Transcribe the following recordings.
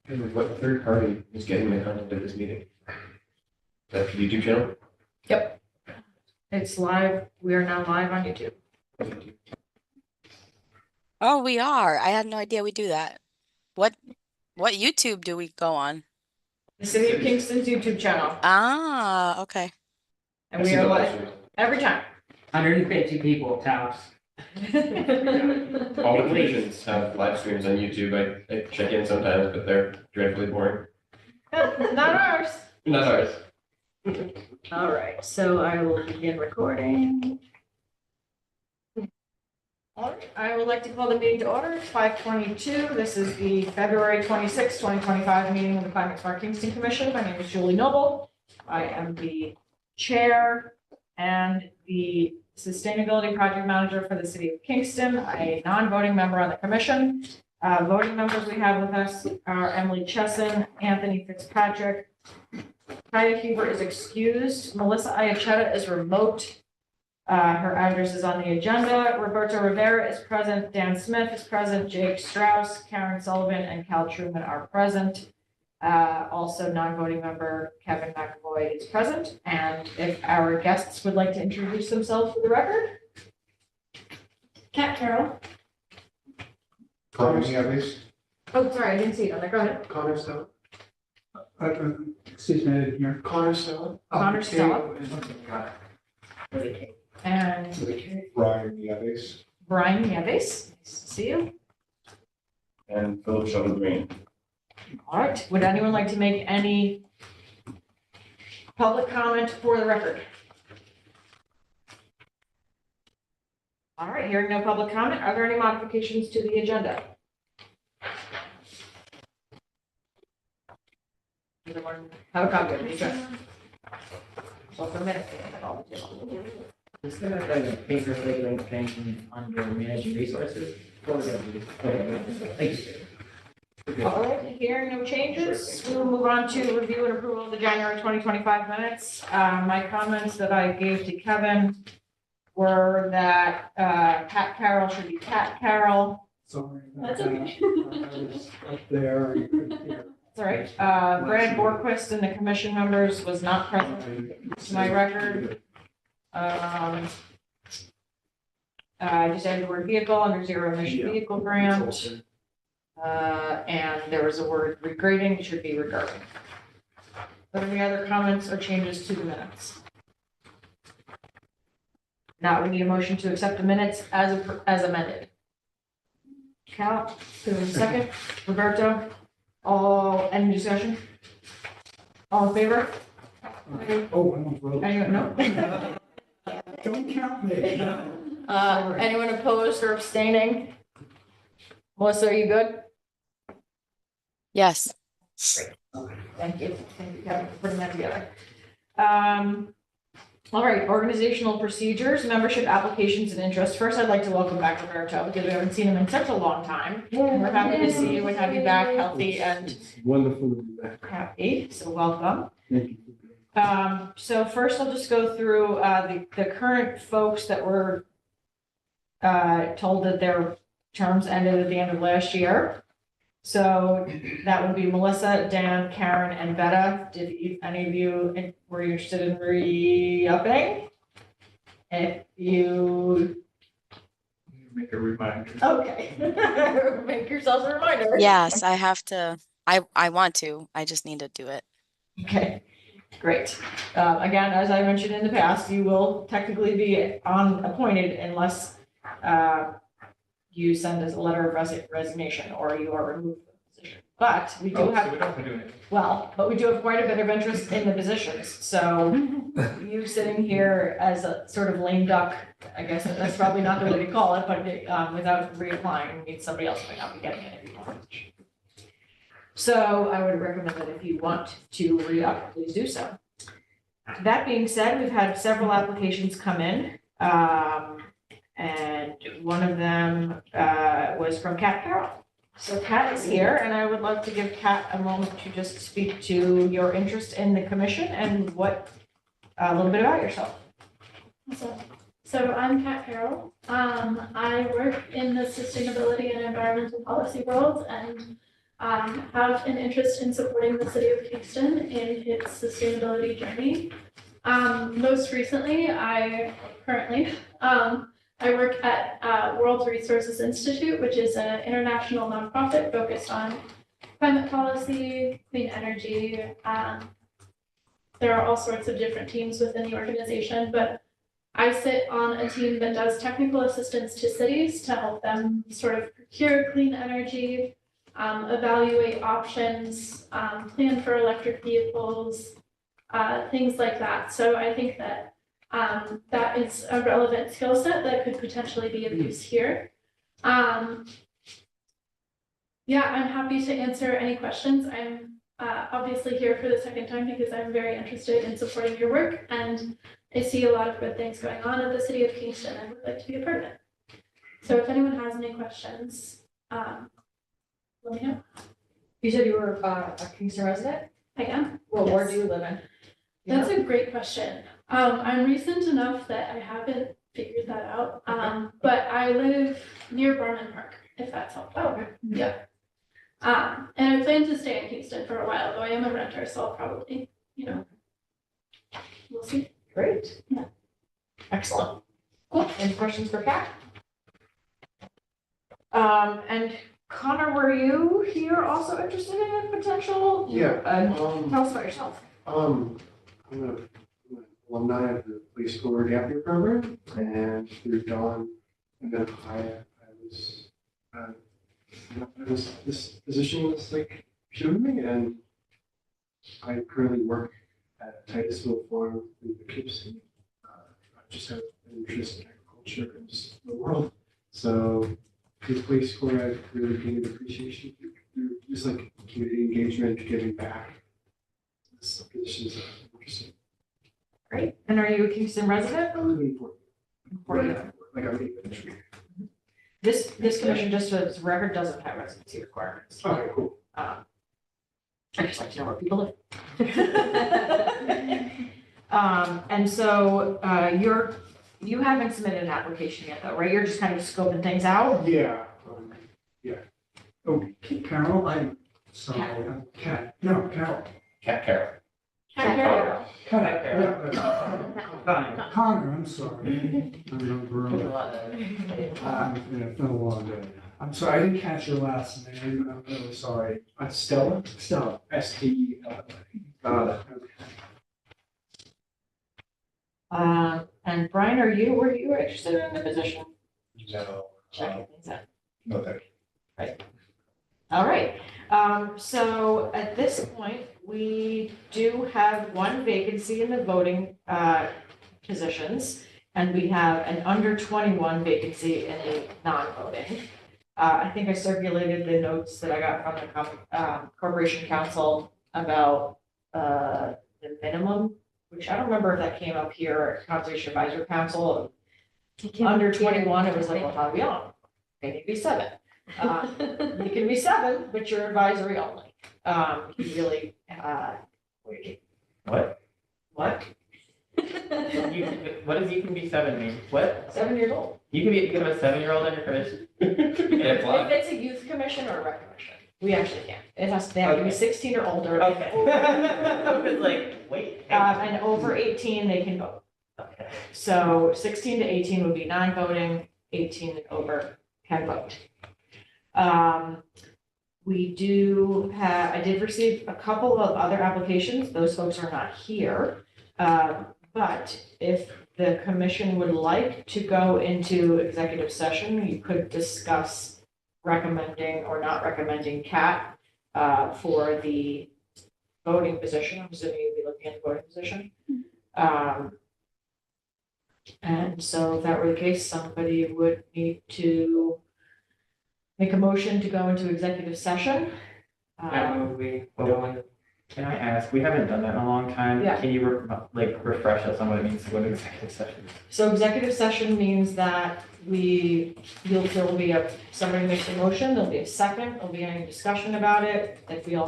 And what third party is getting the content of this meeting? Is that the YouTube channel? Yep. It's live. We are now live on YouTube. Oh, we are. I had no idea we do that. What YouTube do we go on? The City of Kingston's YouTube channel. Ah, okay. And we are live every time. 150 people tops. All the divisions have live streams on YouTube. I check in sometimes, but they're dreadfully boring. Not ours. Not ours. All right, so I will begin recording. All right, I would like to call the meeting to order. It's 5:22. This is the February 26, 2025 meeting of the Climate Smart Kingston Commission. My name is Julie Noble. I am the chair and the sustainability project manager for the city of Kingston, a non-voting member on the commission. Voting members we have with us are Emily Chesson, Anthony Fitzpatrick, Kaya Huber is excused. Melissa Iachetta is remote. Her address is on the agenda. Roberto Rivera is present. Dan Smith is present. Jake Strauss, Karen Sullivan, and Cal Truman are present. Also, non-voting member Kevin McAvoy is present. And if our guests would like to introduce themselves for the record. Kat Carroll. Connor Stavis. Oh, sorry, I didn't see it on there. Go ahead. Connor Stella. Excuse me, I didn't hear. Connor Stella. Connor Stella. Got And Brian Nieves. Brian Nieves. Nice to see you. And Philip Sheldon Green. All right, would anyone like to make any public comment for the record? All right, hearing no public comment, are there any modifications to the agenda? Everyone have a copy of the agenda? Well, for a minute. Is there like a paper labeling thing under managed resources? What would that be? Thank you. All right, hearing no changes, we will move on to review and approval of the January 2025 minutes. My comments that I gave to Kevin were that Pat Carroll should be Cat Carroll. Sorry. That's okay. I was up there. I couldn't hear. That's all right. Brad Borquist and the commission members was not present to my record. I just added the word vehicle under zero emission vehicle grant. And there was a word regrading, it should be regarding. Are there any other comments or changes to the minutes? Now we need a motion to accept the minutes as amended. Cal, who in a second? Roberto? Any discussion? All in favor? Oh, I don't vote. Anyone, no? Don't count me. Anyone opposed or abstaining? Melissa, are you good? Yes. Thank you. Thank you, Kevin, for putting that together. All right, organizational procedures, membership applications and interest. First, I'd like to welcome back Roberto because we haven't seen him in such a long time. We're happy to see you and have you back healthy and It's wonderful to be back. happy, so welcome. Thank you. So first I'll just go through the current folks that were told that their terms ended at the end of last year. So that would be Melissa, Dan, Karen, and Betta. Any of you were interested in re-upping? If you, Make a reminder. okay, make yourselves a reminder. Yes, I have to. I want to. I just need to do it. Okay, great. Again, as I mentioned in the past, you will technically be appointed unless you send us a letter of resignation or you are removed from the position. But we do have, but we do have quite a bit of interest in the positions. So you sitting here as a sort of lame duck, I guess that's probably not the way to call it, but without reapplying means somebody else might not be getting it if you want. So I would recommend that if you want to re-up, please do so. That being said, we've had several applications come in. And one of them was from Kat Carroll. So Kat is here, and I would love to give Kat a moment to just speak to your interest in the commission and a little bit about yourself. So I'm Kat Carroll. I work in the sustainability and environmental policy world, and have an interest in supporting the city of Kingston in its sustainability journey. Most recently, I work at World Resources Institute, which is an international nonprofit focused on climate policy, clean energy. There are all sorts of different teams within the organization, but I sit on a team that does technical assistance to cities to help them sort of procure clean energy, evaluate options, plan for electric vehicles, things like that. So I think that that is a relevant skill set that could potentially be of use here. Yeah, I'm happy to answer any questions. I'm obviously here for the second time because I'm very interested in supporting your work, and I see a lot of good things going on at the city of Kingston and would like to be a part of it. So if anyone has any questions, let me know. You said you were a Kingston resident? I am. Well, where Yes. do you live in? That's a great question. I'm recent enough that I haven't figured that out. But I live near Barman Park, if that's helpful. Oh, okay. Yeah. And I plan to stay in Kingston for a while, though I am a renter, so I'll probably, we'll see. Great. Yeah. Excellent. Cool. Any questions for Kat? And Connor, were you here also interested in a potential? Yeah, Tell us about yourself. I'm an alumni of the police school gap year program, and through Dawn and then this position was like showing me, and I currently work at Titusville Farm in Poughkeepsie. I just have an interest in agriculture and just the world, so the police school I've really gained appreciation through just like community engagement, giving back. This position is interesting. Great. And are you a Kingston resident? Like I'm even. This commission, just for the record, doesn't have residency requirements. Okay, cool. I just like to know where people live. And so, you haven't submitted an application yet though, right? You're just kind of scoping things out? Yeah. Oh, Carol, I'm sorry, I'm Cat, no, Carol. Cat Carol. Carol. Connor, I'm sorry. I'm not girl. It's been a long day. I'm sorry, I didn't catch your last name. I'm really sorry. Stella? Stella. Stella. And Brian, were you interested in the position? No. Checking things out. No, thank you. All right, so at this point, we do have one vacancy in the voting positions, and we have an under 21 vacancy in the non-voting. I think I circulated the notes that I got from the Corporation Council about the minimum, which I don't remember if that came up here at Conservation Advisory Council. Under 21, it was like, well, how do we on? They need to be 7. You can be 7, but you're advisory only. You really, wait, What? what? What does you can be 7 mean? What? 7 years old. You can have a 7-year-old on your commission? Yeah, If it's a youth commission or a rec commission, we actually can't. They have to be Okay. 16 or older. Okay. I was like, wait. And over 18, they can vote. Okay. So 16 to 18 would be non-voting, 18 and over can vote. I did receive a couple of other applications. Those folks are not here. But if the commission would like to go into executive session, you could discuss recommending or not recommending Kat for the voting position. I'm assuming you'd be looking at the voting position. And so if that were the case, somebody would need to make a motion to go into executive session. Can I ask, we haven't done that in a long time. Yeah. Can you refresh us on what it means to go to executive session? So executive session means that there will be somebody makes a motion, there'll be a second, there'll be any discussion about it. If you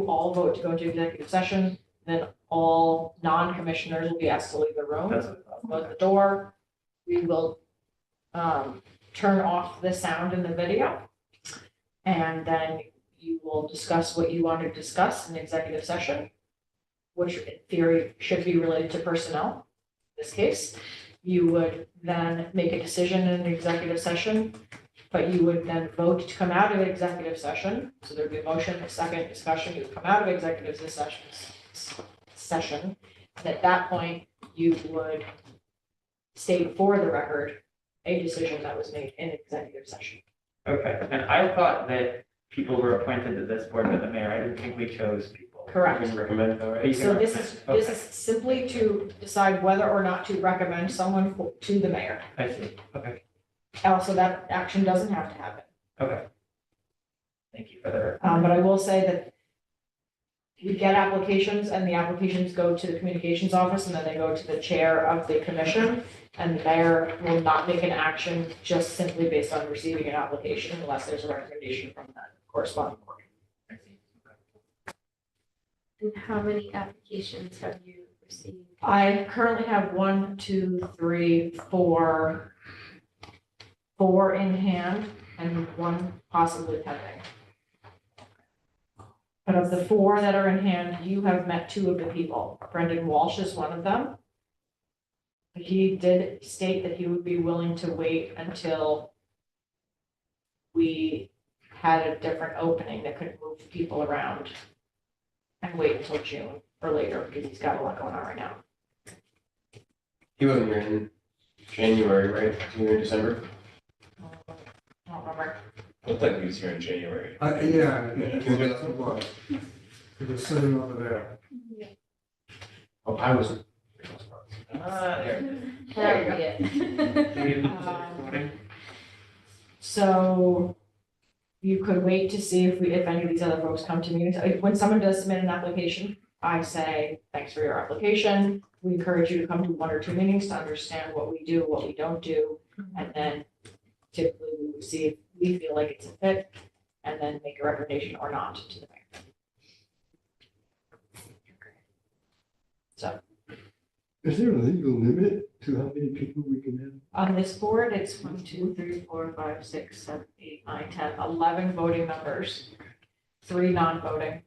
all vote to go into executive session, then all non-commissioners will be asked to leave the room. That's what I thought. Close the door. We will turn off the sound in the video. And then you will discuss what you want to discuss in executive session, which in theory should be related to personnel. In this case, you would then make a decision in an executive session, but you would then vote to come out of executive session. So there'd be a motion, a second discussion, you would come out of executive session. And at that point, you would state for the record a decision that was made in executive session. Okay, and I thought that people were appointed to this board by the mayor. I didn't think we chose people. Correct. You can recommend though, right? So this is simply to decide whether or not to recommend someone to the mayor. I see, okay, Also, that action doesn't have to happen. okay. Thank you for the. But I will say that we get applications and the applications go to the communications office and then they go to the chair of the commission. And the mayor will not make an action just simply based on receiving an application unless there's a recommendation from that corresponding board. And how many applications have you received? I currently have 1, 2, 3, 4, 4 in hand and 1 possibly pending. But of the 4 that are in hand, you have met 2 of the people. Brendan Walsh is one of them. He did state that he would be willing to wait until we had a different opening that could move people around and wait until June or later because he's got a lot going on right now. He wasn't here in January, right? He was here in December. I don't remember. Looked like he was here in January. Yeah, Can we do that? it was. It was sitting over there. Oh, I wasn't. There. There you go. Voting? So you could wait to see if any of these other folks come to meetings. When someone does submit an application, I say, thanks for your application. We encourage you to come to 1 or 2 meetings to understand what we do, what we don't do. And then typically we would see if we feel like it's a fit and then make a recommendation or not to the mayor. So Is there a legal limit to how many people we can have? on this board, it's 1, 2, 3, 4, 5, 6, 7, 8, 9, 10, 11 voting members, 3 non-voting.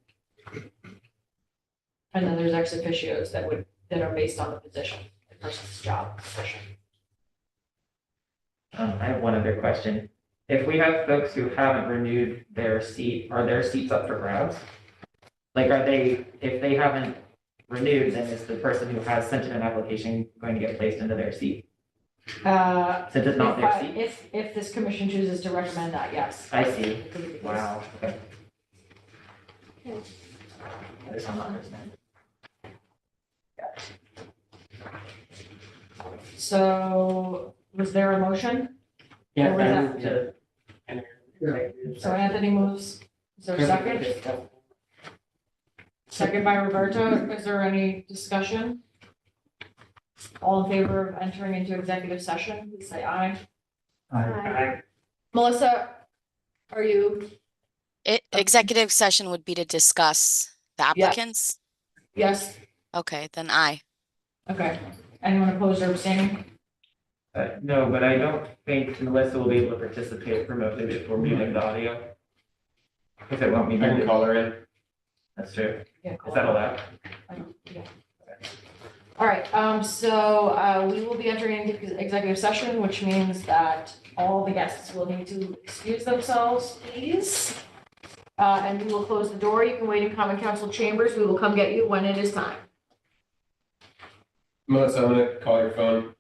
And then there's ex officios that are based on the position, the person's job position. I have one other question. If we have folks who haven't renewed their seat, are their seats up for grabs? Like, if they haven't renewed, then is the person who has sent in an application going to get placed into their seat? Since it's not their seat? If this commission chooses to recommend that, yes. I see. Wow, okay. I just don't understand. So was there a motion? Yeah, Or was I that- moved to. So Anthony moves. Is there a second? Second by Roberto. Is there any discussion? All in favor of entering into executive session, please say aye. Melissa, are you? Executive session would be to discuss the applicants? Yes. Okay, then aye. Okay. Anyone opposed or abstaining? No, but I don't think Melissa will be able to participate remotely before muting the audio. Because it won't be I can muted. call her in. That's true. Yeah. Is that allowed? Yeah. All right, we will be entering into executive session, which means that all the guests will need to excuse themselves, please. And we will close the door. You can wait in common council chambers. We will come get you when it is time. Melissa, I'm gonna call your phone.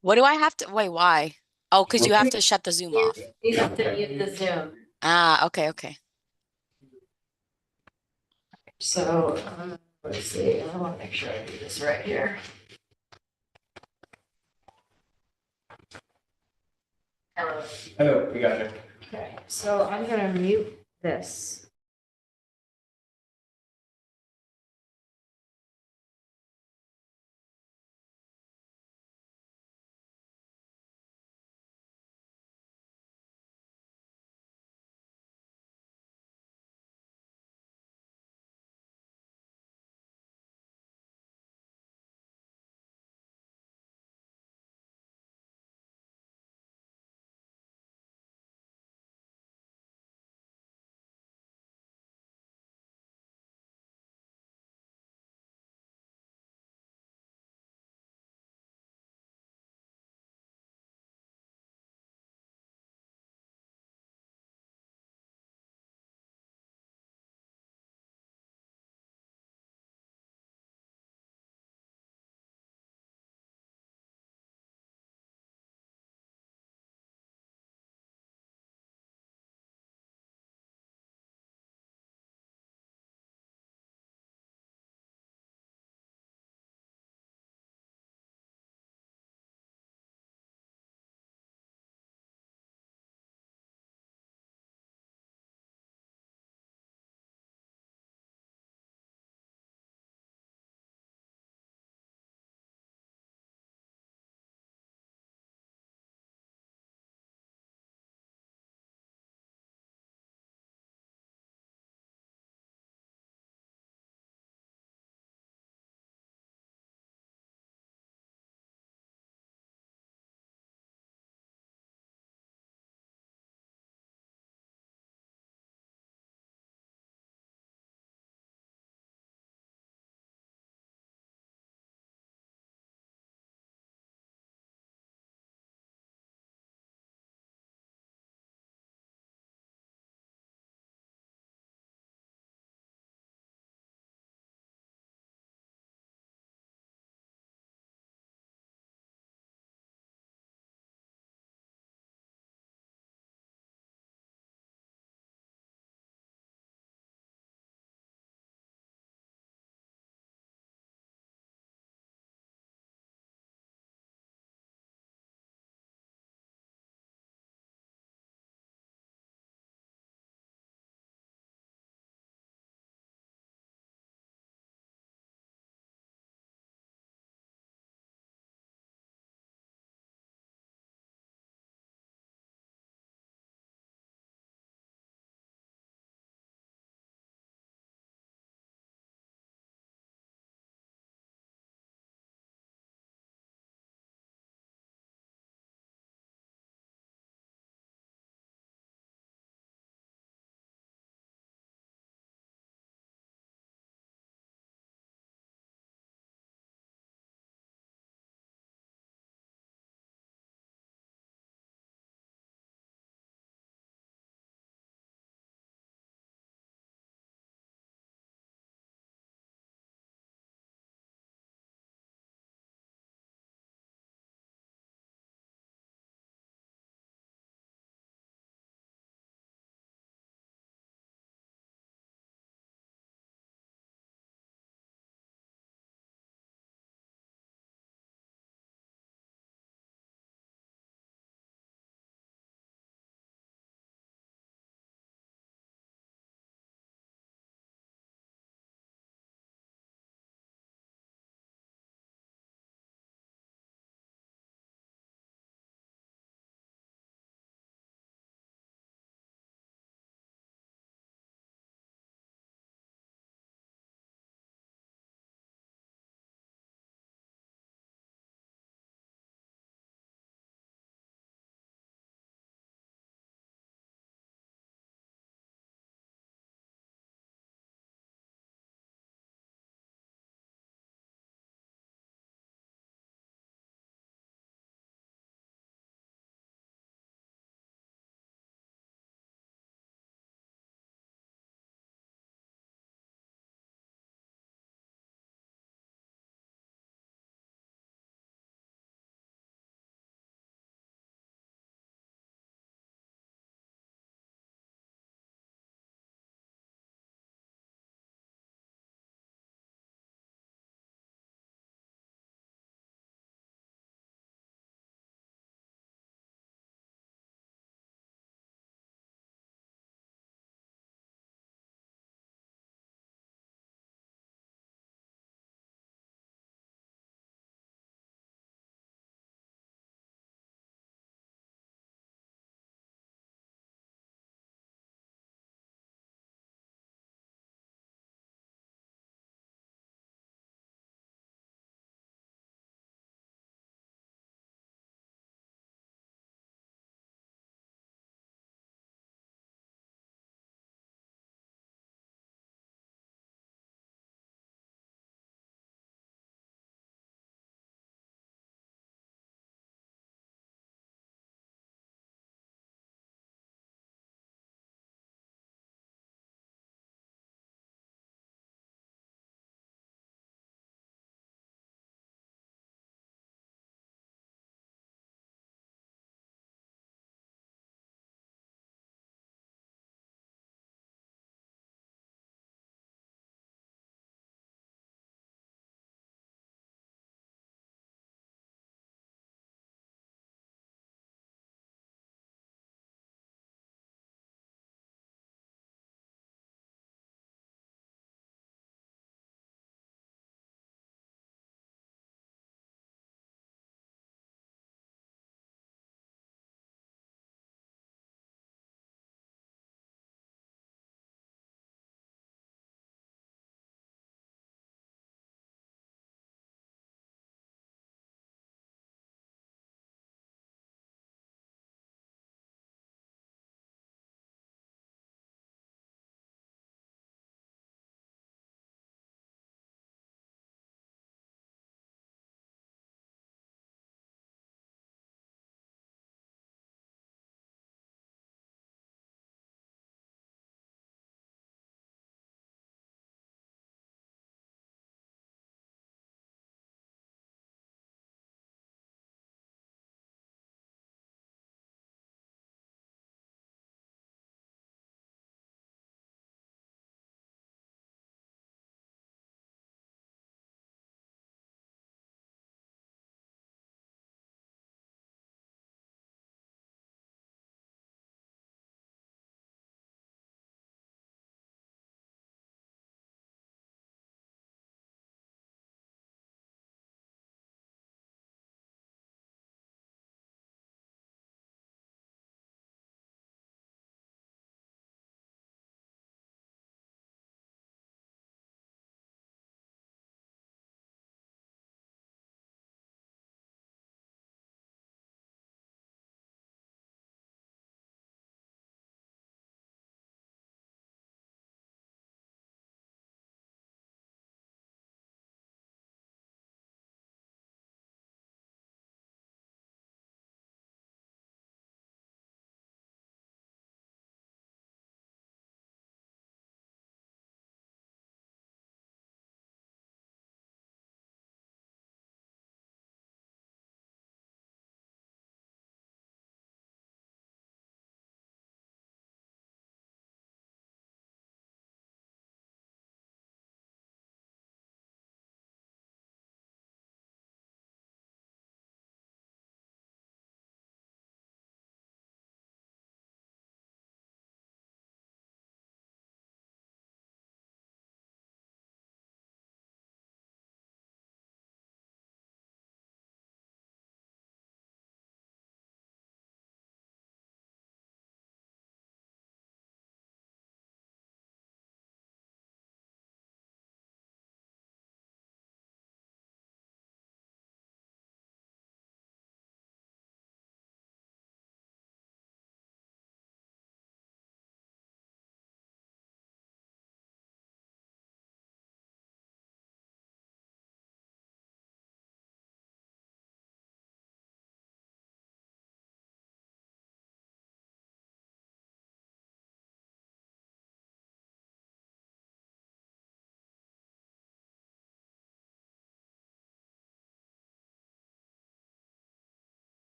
What do I have to, wait, why? Oh, because you have to shut the Zoom off. You have to mute the Zoom. Ah, okay. So, let's see, I want to make sure I do this right here. Hello, we got you. Okay, so I'm gonna mute this.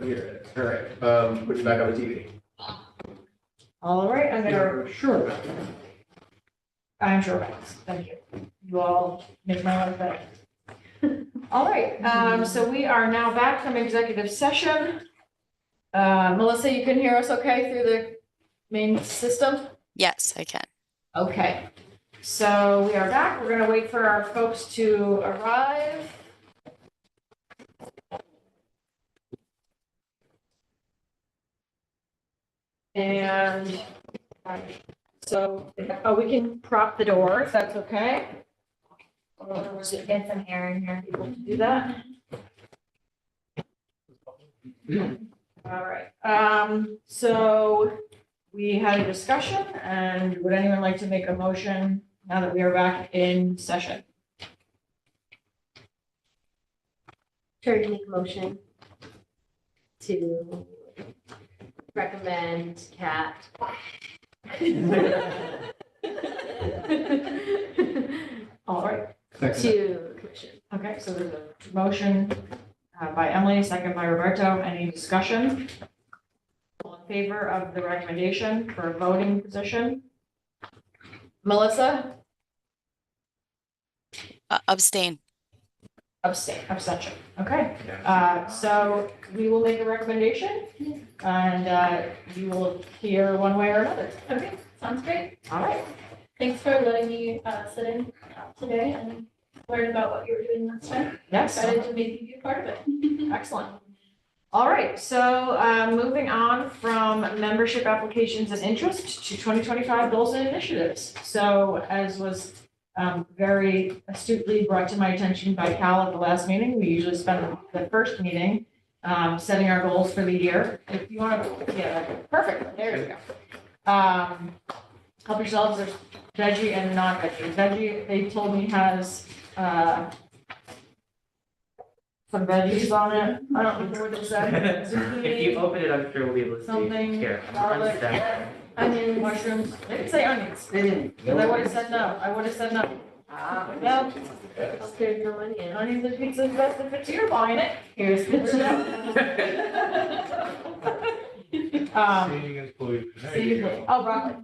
Here, all right, put you back on the TV. All right, I'm gonna, Yeah, sure. I'm sure about this. Thank you. You all make my life better. All right, so we are now back from executive session. Melissa, you can hear us okay through the main system? Yes, I can. Okay, so we are back. We're gonna wait for our folks to arrive. And so, we can prop the door if that's okay. Or was it get some air in here, people to do that? All right, so we had a discussion, and would anyone like to make a motion now that we are back in session? Sure, to make a motion to recommend Cat. All right, To commission. okay, so there's a motion by Emily, second by Roberto. Any discussion? All in favor of the recommendation for a voting position? Melissa? Abstain. Abstention, okay. So we will make a recommendation and you will hear one way or another. Okay, sounds great. All right, Thanks for letting me sit in today and learn about what you were doing last time. yes, Excited to maybe be a part of it. excellent. All right, so moving on from membership applications and interest to 2025 goals and initiatives. So as was very astutely brought to my attention by Cal at the last meeting, we usually spend the first meeting setting our goals for the year. If you want to, yeah, perfect, there you go. Help yourselves, there's veggie and non-veggie. Veggie, they told me has some veggies on it. I don't remember what it said. If you Zucchini, open it, I'm sure we'll be able to see. something, Here, garlic, unstacked. onions, mushrooms. They didn't say onions. They didn't. Because I would have said no. I would have said no. Well, There's no money in. onions and pizza is best if it's you're buying it. Here's pizza. Oh, broccoli.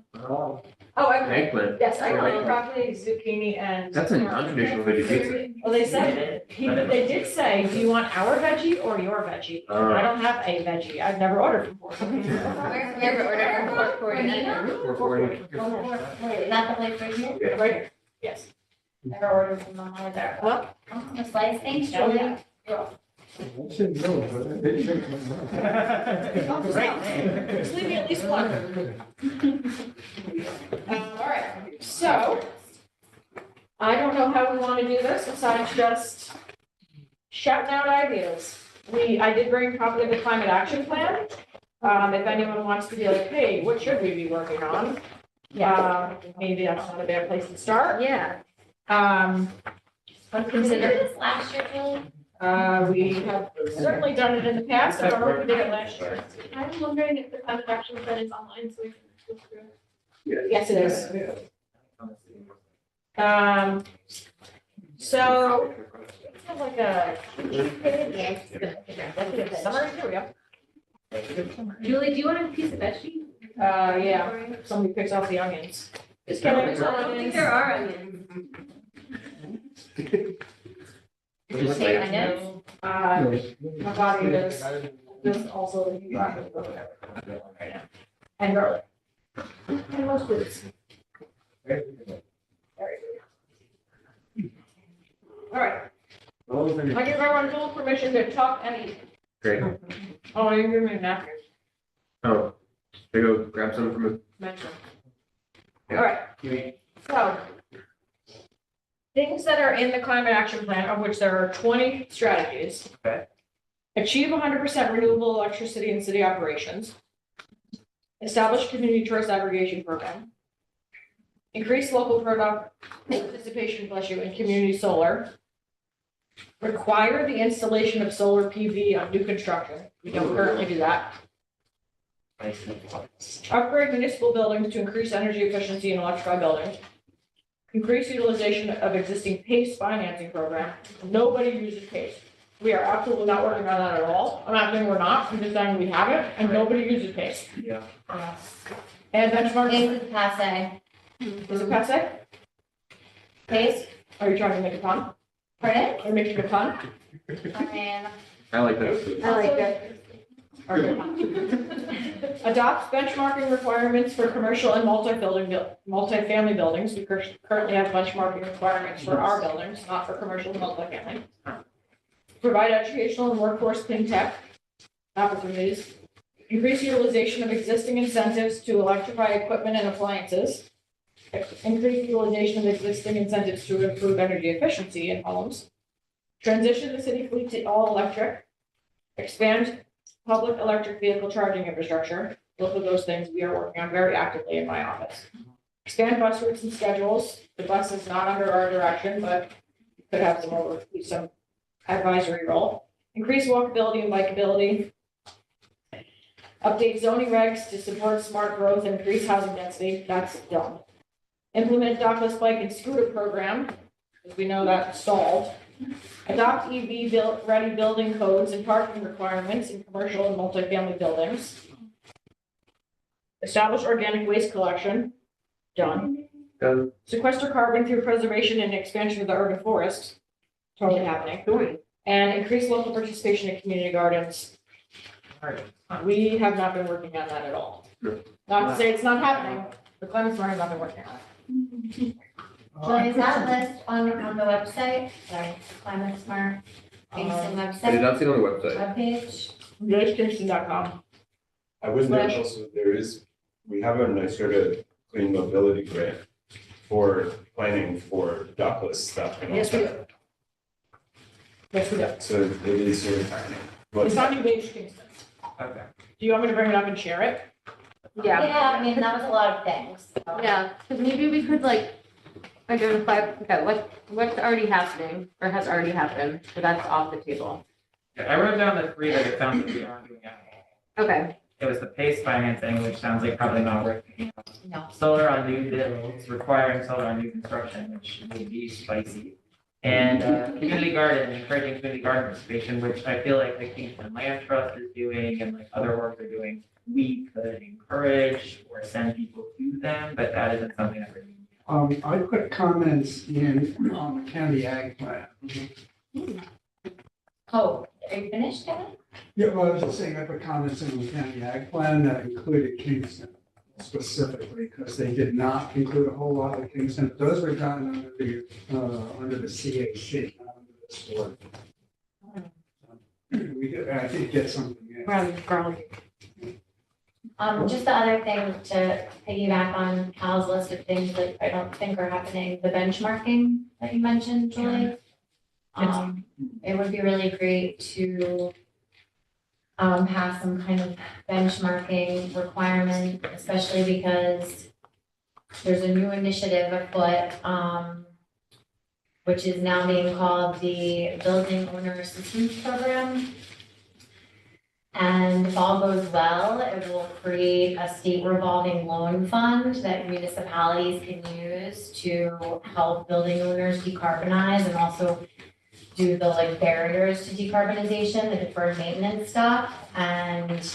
Oh, Eggplant. yes, I know broccoli, zucchini, and. That's a non-traditional veggie pizza. Well, they said, they did say, do you want our veggie or your veggie? I don't have a veggie. I've never ordered before. Never ordered for Nina? Wait, not the place right here? Right here, yes. Never ordered from them either. Well, The slice, thanks, Julia. Julia. Just leave me at least one. All right, so I don't know how we want to do this besides just shouting out ideas. I did bring a copy of the climate action plan. If anyone wants to be like, hey, what should we be working on? Maybe that's not a bad place to start. Yeah. Did we do this last year, Julie? We have certainly done it in the past. I don't know if we did it last year. I'm wondering if the climate action plan is online, so we can go through. Yes, it is. So it's kind of like a summary, here we go. Julie, do you want a piece of veggie? Yeah, if somebody picks off the onions. It's kind I don't think there are onions. Did you say onions? My body is, this also, right now. And garlic. And most foods. Very good. All right, I give everyone full permission to talk and eat. Great. Oh, you give me a napkin. Oh, there you go, grab some from Mention. Yeah. All right, so things that are in the climate action plan, of which there are 20 strategies. Okay. Achieve 100% renewable electricity in city operations. Establish community choice aggregation program. Increase local participation, bless you, in community solar. Require the installation of solar PV on new construction. We don't currently do that. Upgrade municipal buildings to increase energy efficiency and electrify buildings. Increase utilization of existing PACE financing program. Nobody uses PACE. We are absolutely not working on that at all. I'm not saying we're not, I'm just saying we haven't, and nobody uses PACE. Yeah. And benchmarks, Pace is passe. is it passe? Pace, Are you trying to make a pun? pardon? Are you making a pun? I mean, I like that. I like it. Adopts benchmarking requirements for commercial and multifamily buildings. We currently have benchmarking requirements for our buildings, not for commercial and multifamily. Provide educational and workforce clean tech opportunities. Increase utilization of existing incentives to electrify equipment and appliances. Increase utilization of existing incentives to improve energy efficiency in homes. Transition the city fleet to all electric. Expand public electric vehicle charging infrastructure. Both of those things we are working on very actively in my office. Expand bus routes and schedules. The bus is not under our direction, but could have some advisory role. Increase walkability and bikeability. Update zoning regs to support smart growth and increase housing density. That's done. Implement dockless bike and scooter program, because we know that stalled. Adopt EV-ready building codes and parking requirements in commercial and multifamily buildings. Establish organic waste collection. Done. Go. Sequester carbon through preservation and expansion of the urban forest. Totally happening. And increase local participation in community gardens. We have not been working on that at all. Not to say it's not happening, but Climate Smart has not been working on it. So is that list on the website, sorry, Climate Smart, Kingston I did website, not see it on the website. webpage? Kingston.com. I was there also, we have a NYSERDA clean mobility grant for planning for dockless stuff and all Yes, we do. that. Yes, we do. So it is sort of happening. It's not engaged Kingston. Okay. Do you want me to bring it up and share it? Yeah, I mean, that was a lot of things, so. Yeah, because maybe we could like identify, okay, what's already happening or has already happened, but that's off the table. I wrote down the three that it sounds like we aren't doing at all. Okay, It was the PACE financing, which sounds like probably not working. No. Solar on new builds, requiring solar on new construction, which may be spicy. And community garden, encouraging community garden participation, which I feel like the Kingston Land Trust is doing and like other work they're doing. We could encourage or send people to them, but that isn't something that we're doing. I put comments in on the county ag plan. Oh, are you finished, Kevin? Yeah, well, I was just saying, I put comments in the county ag plan that included Kingston specifically, because they did not include a whole lot of Kingston. Those were done under the CAC, not under this board. We did, I did get something in. Just the other thing to piggyback on Cal's list of things that I don't think are happening, the benchmarking that you mentioned, Julie. It would be really great to have some kind of benchmarking requirement, especially because there's a new initiative afoot, which is now being called the Building Owner Assistance Program. And if all goes well, it will create a state revolving loan fund that municipalities can use to help building owners decarbonize and also do the like barriers to decarbonization, the deferred maintenance stuff, and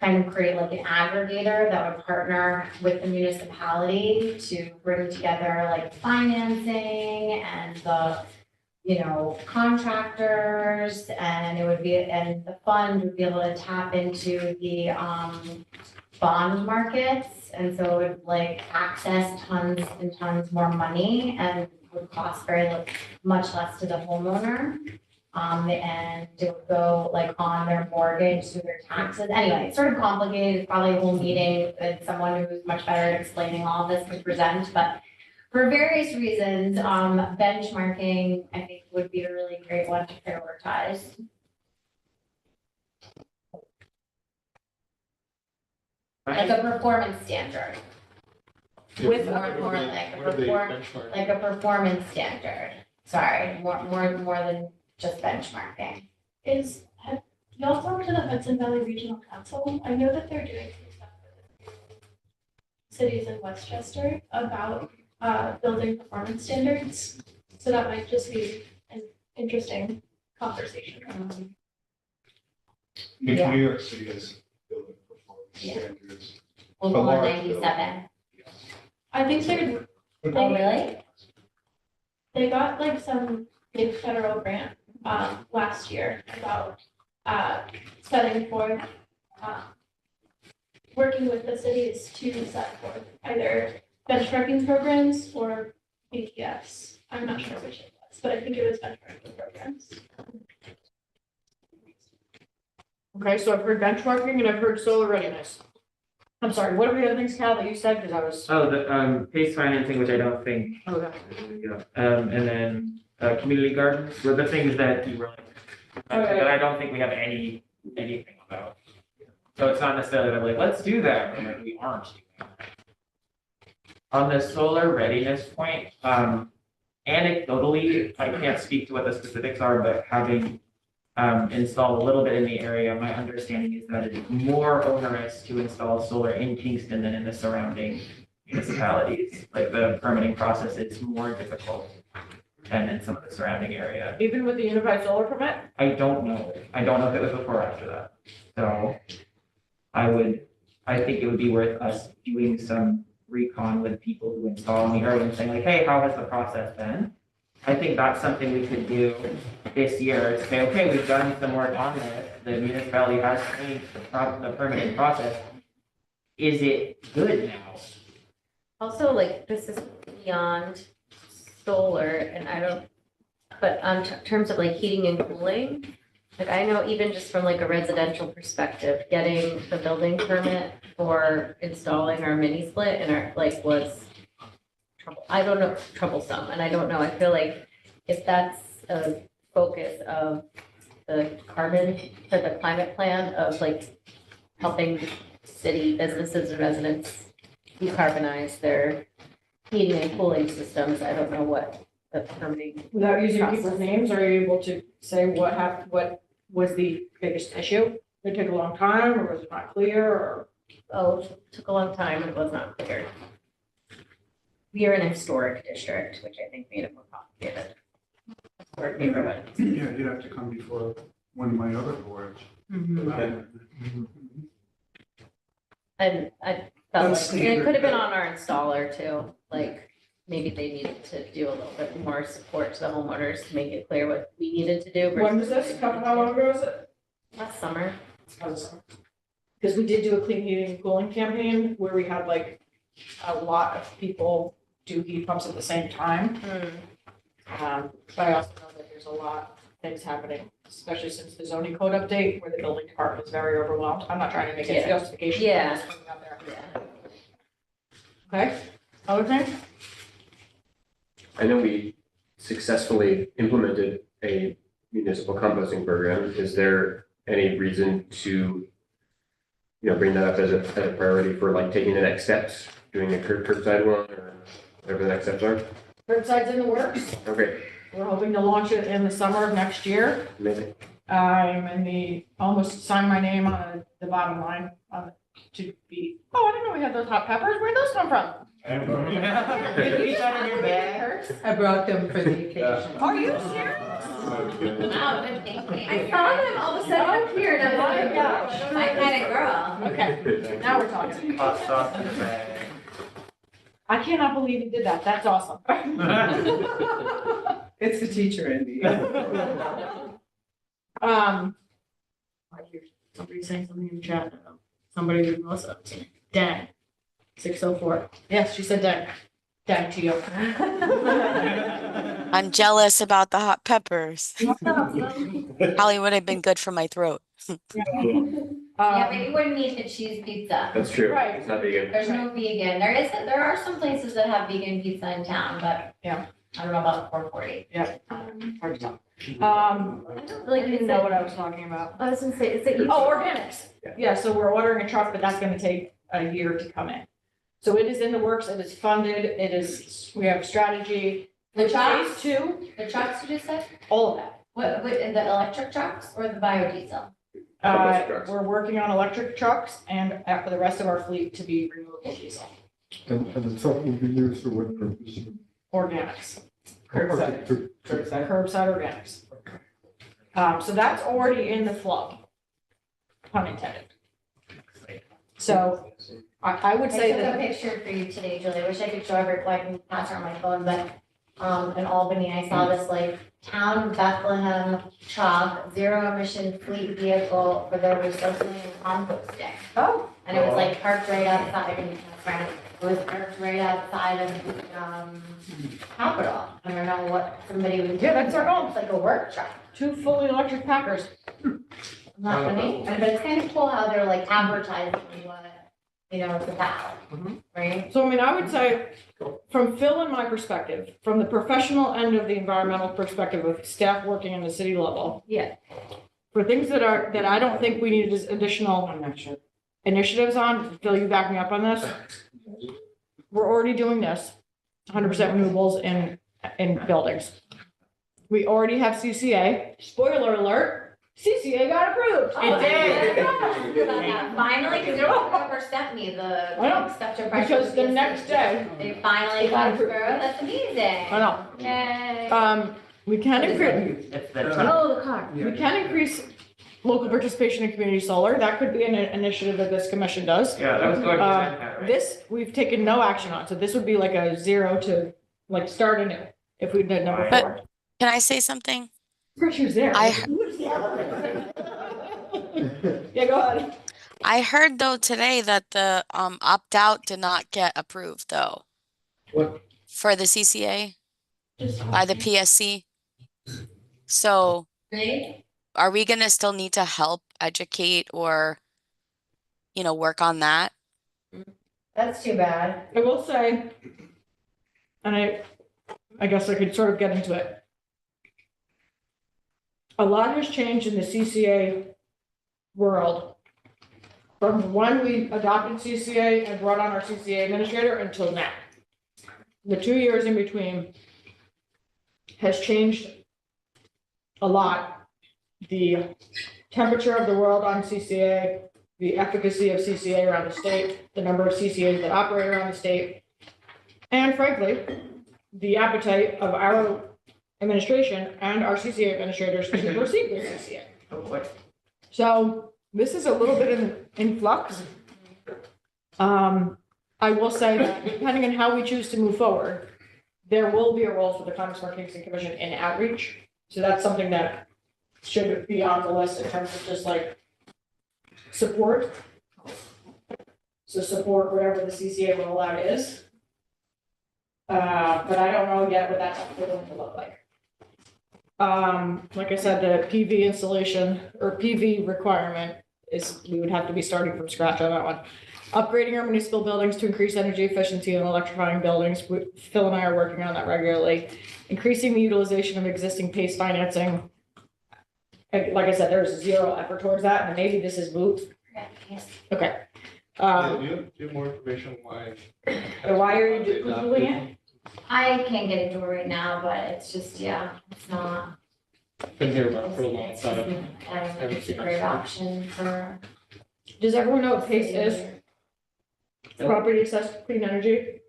kind of create like an aggregator that would partner with the municipality to bring together like financing and the contractors, and it would be, and the fund would be able to tap into the bond markets, and so it would like access tons and tons more money and would cost much less to the homeowner. And it would go like on their mortgage through their taxes. Anyway, it's sort of complicated. It's probably a whole meeting with someone who's much better at explaining all of this to present, but for various reasons, benchmarking, I think, would be a really great one to prioritize. Like a performance standard. With more like a performance standard. Sorry, more than just benchmarking. Have y'all talked to the Hudson Valley Regional Council? I know that they're doing some stuff with cities in Westchester about building performance standards. So that might just be an interesting conversation. New Yeah. New York City has building performance Yeah. standards. Local A law large 97. I think they're, Oh, really? they got like some big federal grant, last year about, setting forth, working with the cities to set forth either benchmarking programs or BPS. I'm not sure which it was, but I think it was benchmarking programs. Okay, so I've heard benchmarking and I've heard solar readiness. I'm sorry, what are the other things, Cal, that you said, because I was. Oh, the PACE financing, which I don't think, Okay. and then community gardens were the things that you were like, mentioned, but I don't think we have anything about. So it's not necessarily that like, let's do that, or like, we aren't doing that. On the solar readiness point, anecdotally, I can't speak to what the specifics are, but having installed a little bit in the area, my understanding is that it is more onerous to install solar in Kingston than in the surrounding municipalities. Like the permitting process is more difficult than in some of the surrounding area. Even with the unified solar permit? I don't know. I don't know if it was before or after that. So I think it would be worth us doing some recon with people who install in the area and saying like, hey, how has the process been? I think that's something we could do this year to say, okay, we've done some work on this. The municipality has changed the permitting process. Is it good now? Also, like, this is beyond solar and I don't, but on terms of like heating and cooling, like I know even just from like a residential perspective, getting the building permit for installing our mini split and our like was troublesome. And I don't know, I feel like if that's a focus of the carbon for the climate plan of like helping city businesses and residents decarbonize their heating and cooling systems, I don't know what the permitting. Without using Process. people's names, are you able to say what was the biggest issue? Did it take a long time, or was it not clear, or? Oh, it took a long time and it was not clear. We are in a historic district, which I think made it more complicated. Historic neighborhood. Yeah, you'd have to come before one of my other boards. And I felt That's like, and it standard. could have been on our installer too, like, maybe they needed to do a little bit more support to the homeowners to make it clear what we needed to do. When was this? How long ago was it? Last summer. Because we did do a clean heating and cooling campaign where we had like a lot of people do heat pumps at the same time. But I also know that there's a lot of things happening, especially since the zoning code update where the building department is very overwhelmed. I'm not trying to make it a Yeah. justification. Yeah. I'm just putting it out there. Yeah. Okay, other thing? I know we successfully implemented a municipal composting program. Is there any reason to, bring that up as a priority for like taking the next steps, doing a curbside one or whatever the next steps are? Curbside's in the works. Okay, We're hoping to launch it in the summer of next year. amazing. I'm almost signed my name on the bottom line to be, I didn't know we had those hot peppers. Where'd those come from? Is that in your bag? I brought them for the occasion. Are you serious? Wow, good thinking. I saw them all of a sudden appear and Oh I'm my like, gosh. My kind of girl. Okay, now we're talking. Hot sauce in the bag. I cannot believe you did that. That's awesome. It's the teacher in me. I hear somebody saying something in the chat. Somebody was up to dang. 604. Yes, she said dang. Dang to you. I'm jealous about the hot peppers. Probably would have been good for my throat. Yeah, but you wouldn't need to choose pizza. That's true. Right. It's not vegan. There's no vegan. There are some places that have vegan pizza in town, but. Yeah. I don't know about 440. Hard to tell. like, I didn't know what I was talking about. I was gonna say, is it you? Oh, organics. Yeah, so we're ordering a truck, but that's gonna take a year to come in. So it is in the works, it is funded, we have strategy. The trucks? Phase two, The trucks you just said? all of that. What, the electric trucks or the biodiesel? Compost trucks. We're working on electric trucks and for the rest of our fleet to be renewable diesel, And the truck will be used for what purpose? organics, Curbside. To- Curbside. curbside organics. So that's already in the flow, pun intended. So I would I say took a that, picture for you today, Julie. I wish I could show everyone, I can pass it on my phone, but, in Albany, I saw this like town of Bethlehem truck, zero emission fleet vehicle for their recycling and composting. oh, And it was like parked right outside, and it was parked right outside of the, Capitol. I don't know what somebody would do. Yeah, that's our goal. It's like a work truck. 2 fully electric Packers. Not funny, but it's kind of cool how they're like advertising what, it's about, right? So I mean, I would say, from Phil and my perspective, from the professional end of the environmental perspective of staff working in the city level. Yeah. For things that I don't think we need additional initiatives on, Phil, you back me up on this? We're already doing this, 100% renewables in buildings. We already have CCA. Spoiler alert, CCA got approved. Oh, finally, because no one ever sent me the I know, stuff to pressure. Because the next day, They finally got approved. That's amazing. I know, Yay. we can increase, It's the tunnel. Oh, the car. we can increase local participation in community solar. That could be an initiative that this commission does. Yeah, that was going to that, right? This, we've taken no action on, so this would be like a 0 to, like, start anew, if we did number But- 4. Can I say something? Pressure's there. I- Yeah, go ahead. I heard though today that the opt-out did not get approved though. What? For the CCA by the PSC. So Really? are we gonna still need to help educate or, work on that? That's too bad. I will say, and I guess I could sort of get into it. A lot has changed in the CCA world from when we adopted CCA and brought on our CCA administrator until now. The 2 years in between has changed a lot. The temperature of the world on CCA, the efficacy of CCA around the state, the number of CCAs that operate around the state, and frankly, the appetite of our administration and our CCA administrators to proceed with CCA. Oh, boy. So this is a little bit in flux. I will say that depending on how we choose to move forward, there will be a role for the Climate Smart Kingston Commission in outreach. So that's something that should be on the list in terms of just like support. So support whatever the CCA rollout is. But I don't know yet what that's going to look like. Like I said, the PV installation or PV requirement is, we would have to be starting from scratch on that one. Upgrading our municipal buildings to increase energy efficiency and electrifying buildings. Phil and I are working on that regularly. Increasing the utilization of existing PACE financing. Like I said, there's 0 effort towards that, and maybe this is moot. Yes. Okay. Do you have more information why? Why are you doing it? I can't get into it right now, but it's just, it's not. Been here about for a long It's just, time. I don't think it's a great option for. Does everyone know what PACE is? Property assessed clean energy,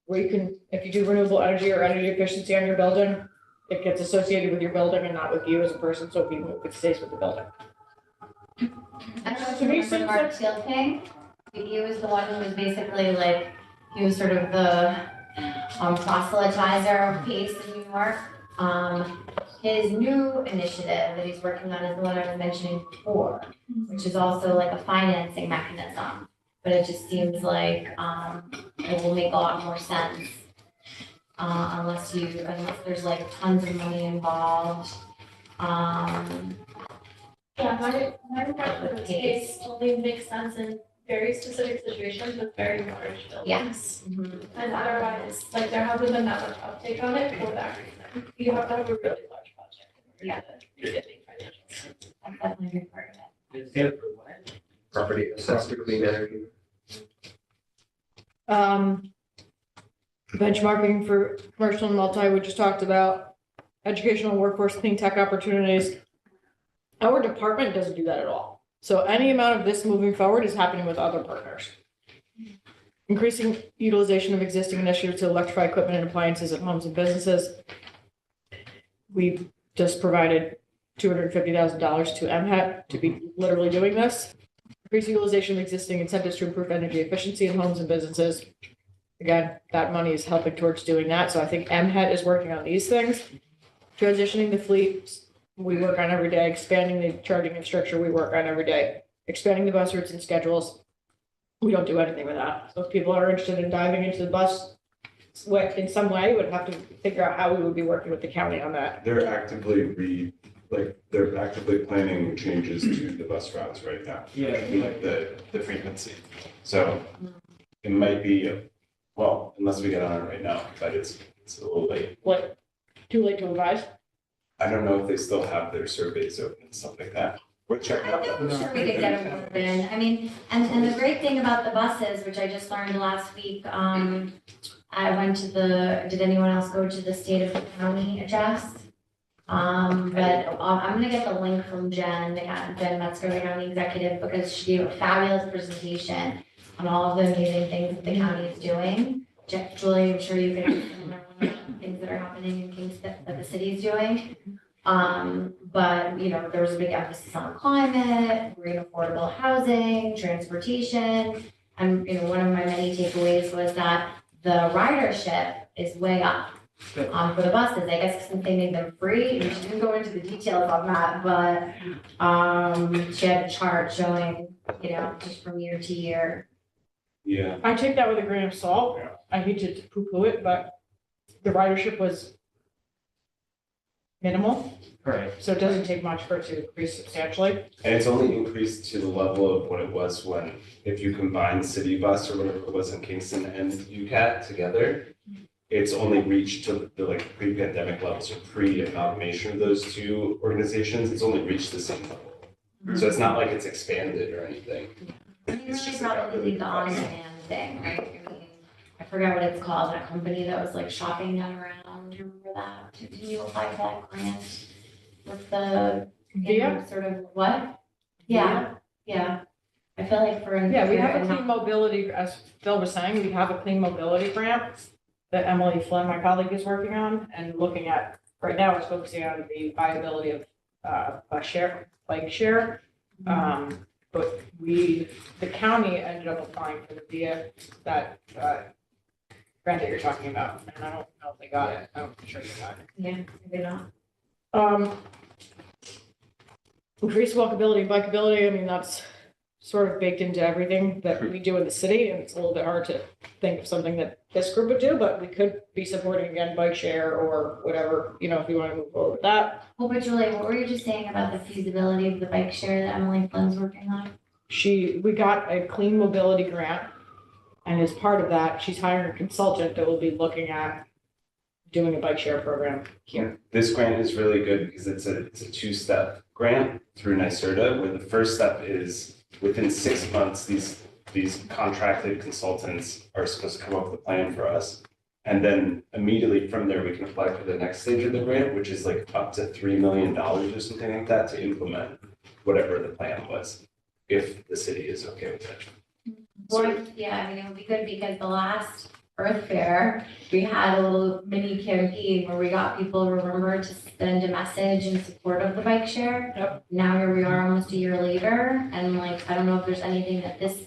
where you can, if you do renewable energy or energy efficiency on your building, it gets associated with your building and not with you as a person, so if you move, it stays with the building. I don't know if To you me, remember since Mark that's- Teal King. He was the one who was basically like, he was sort of the proselytizer of PACE in New York. His new initiative that he's working on is the one I was mentioning before, which is also like a financing mechanism. But it just seems like it will make a lot more sense unless there's like tons of money involved. Yeah, my recollection of case only makes sense in very specific situations with very large buildings. Yes. And otherwise, like, there hasn't been that much uptake on it for that reason. You have to have a really large project. in order to get big financials. That's definitely a big part of it. It's good for what? Property assessed to clean energy. Benchmarking for commercial and multi, we just talked about. Educational workforce, clean tech opportunities. Our department doesn't do that at all. So any amount of this moving forward is happening with other partners. Increasing utilization of existing initiatives to electrify equipment and appliances at homes and businesses. We've just provided $250,000 to MHET to be literally doing this. Increase utilization of existing incentives to improve energy efficiency in homes and businesses. Again, that money is helping towards doing that, so I think MHET is working on these things. Transitioning the fleet, we work on every day. Expanding the charging infrastructure, we work on every day. Expanding the bus routes and schedules, we don't do anything with that. So if people are interested in diving into the bus in some way, would have to figure out how we would be working with the county on that. They're actively they're actively planning changes to the bus routes right now. Yeah. Like the frequency. So it might be, well, unless we get on it right now, but it's a little late. What, too late to advise? I don't know if they still have their surveys open and stuff like that. We're checking out. I'm sure we could get them in. I mean, and the great thing about the buses, which I just learned last week, I went to did anyone else go to the State of the County address? But I'm gonna get the link from Jen Metzger, the county executive, because she gave a fabulous presentation on all of the amazing things that the county is doing. Julie, I'm sure you can things that are happening in Kingston that the city is doing. But, you know, there was a big emphasis on climate, green affordable housing, transportation. And, you know, one of my many takeaways was that the ridership is way up for the buses. I guess since they made them free, and she didn't go into the details on that, but she had a chart showing, you know, just from year to year. Yeah. I take that with a grain of salt. I hate to poo-poo it, but the ridership was minimal, Correct. so it doesn't take much for it to increase substantially. And it's only increased to the level of what it was when, if you combine city bus or whatever it was in Kingston and UCAT together, it's only reached to the like pre-pandemic levels or pre-amalgamation of those two organizations. It's only reached the same level. So it's not like it's expanded or anything. I mean, It's really just probably the on-demand thing, right? I mean, I forgot what it's called, that company that was like shopping that around, do you remember that? Did you apply for that grant with the, you know, sort of what? Yeah, yeah. I feel like for. Yeah, we have a clean mobility, as Phil was saying, we have a clean mobility grant that Emily Flynn, my colleague, is working on and looking at. Right now, it's focusing on the viability of bike share. But the county ended up applying for the VIA, that grant that you're talking about, and I don't know if they got it. I'm sure they got it. Yeah, maybe not. Increased walkability and bikeability, I mean, that's sort of baked into everything that we do in the city, and it's a little bit hard to think of something that this group would do, but we could be supporting, again, bike share or whatever, you know, if you want to move forward with that. Well, but Julie, what were you just saying about the feasibility of the bike share that Emily Flynn's working on? We got a clean mobility grant, and as part of that, she's hiring a consultant that will be looking at doing a bike share program here. This grant is really good because it's a two-step grant through NYSERDA, where the first step is within 6 months, these contracted consultants are supposed to come up with a plan for us. And then immediately from there, we can apply for the next stage of the grant, which is like up to $3 million or something like that to implement whatever the plan was, if the city is okay with it. Well, yeah, I mean, it would be good because the last Earth Fair, we had a little mini campaign where we got people, remember, to send a message in support of the bike share. Yep. Now here we are almost a year later, and like, I don't know if there's anything that this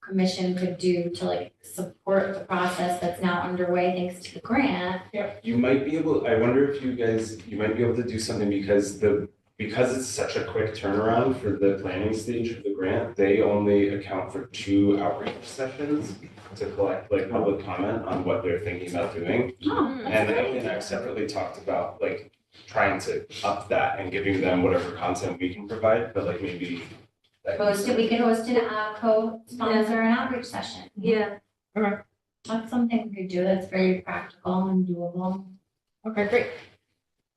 commission could do to like support the process that's now underway thanks to the grant. You might be able, I wonder if you might be able to do something because it's such a quick turnaround for the planning stage of the grant, they only account for 2 outreach sessions to collect like public comment on what they're thinking about doing. And Emily and I have separately talked about like trying to up that and giving them whatever content we can provide, but like maybe. We could host an co-sponsor an outreach session. Yeah. Okay. That's something we could do that's very practical and doable. Okay, great.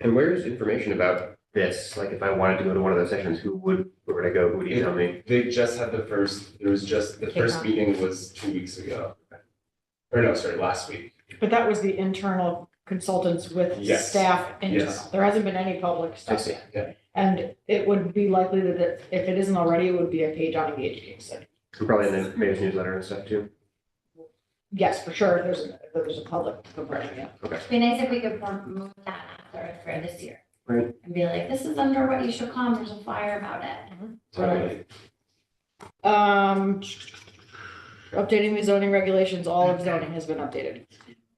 And where's information about this? Like if I wanted to go to one of those sessions, where would I go? Who do you tell me? They just had the first meeting was 2 weeks ago. Or no, sorry, last week. But that was the internal consultants with Yes. staff internal. Yes. There hasn't been any public I stuff. see. Yeah. And it would be likely that if it isn't already, it would be a page on Engage Kingston. And probably in the mayor's newsletter and stuff too. Yes, for sure, if there's a public component, yeah. It'd be nice if we could promote that after Earth Fair this year. Right. And be like, this is under what you should come, there's a flyer about it. Totally. Updating the zoning regulations, all of zoning has been updated.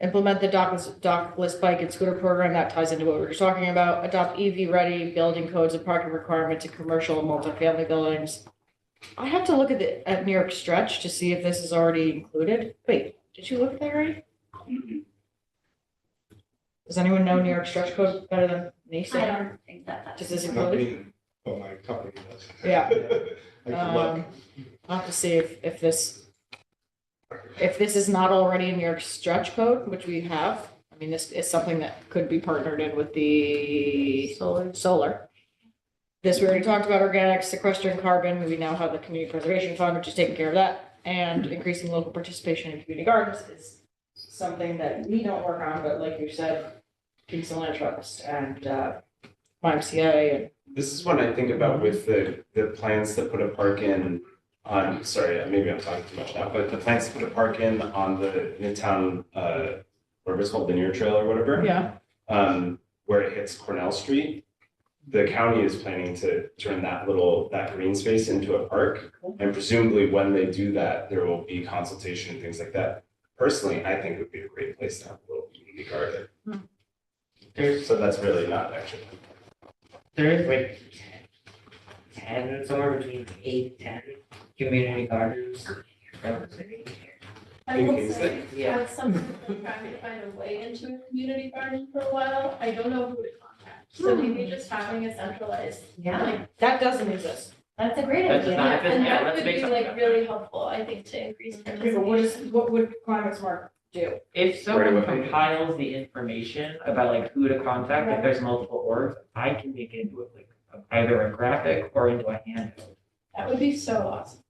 Implement the dockless bike and scooter program, that ties into what we were talking about. Adopt EV-ready building codes and parking requirements in commercial and multifamily buildings. I have to look at New York Stretch to see if this is already included. Wait, did you look at that already? Does anyone know New York Stretch code better than me? I don't think that's. Is this included? But my company does. Yeah. I can look. I'll have to see if this is not already in New York Stretch code, which we have. I mean, this is something that could be partnered in with the solar. This, we already talked about organics, sequestering carbon. We now have the community preservation fund, which is taking care of that. And increasing local participation in community gardens is something that we don't work on, but like you said, Kingston Land Trust and YMCA and. This is what I think about with the plans to put a park in on, sorry, maybe I'm talking too much now, but the plans to put a park in on the Midtown, whatever it's called, linear trail or whatever. Yeah. Where it hits Cornell Street. The county is planning to turn that green space into a park. And presumably when they do that, there will be consultation and things like that. Personally, I think it would be a great place to have a little community garden. So that's really not actually. There's like 10, somewhere between 8, 10 community gardens around the city. I In will Kingston? say, as someone who's been trying to find a way into a community garden for a while, I don't know who to contact. So maybe just having a centralized, Yeah, like, That doesn't exist. that's a great That's just idea. not- and yeah, that let's would make be something like up. really helpful, I think, to increase Okay, but participation. what would Climate Smart do? If Where do someone I find it? compiles the information about like who to contact, if there's multiple orgs, I can make it into like either a graphic or into a handout. That would be so awesome.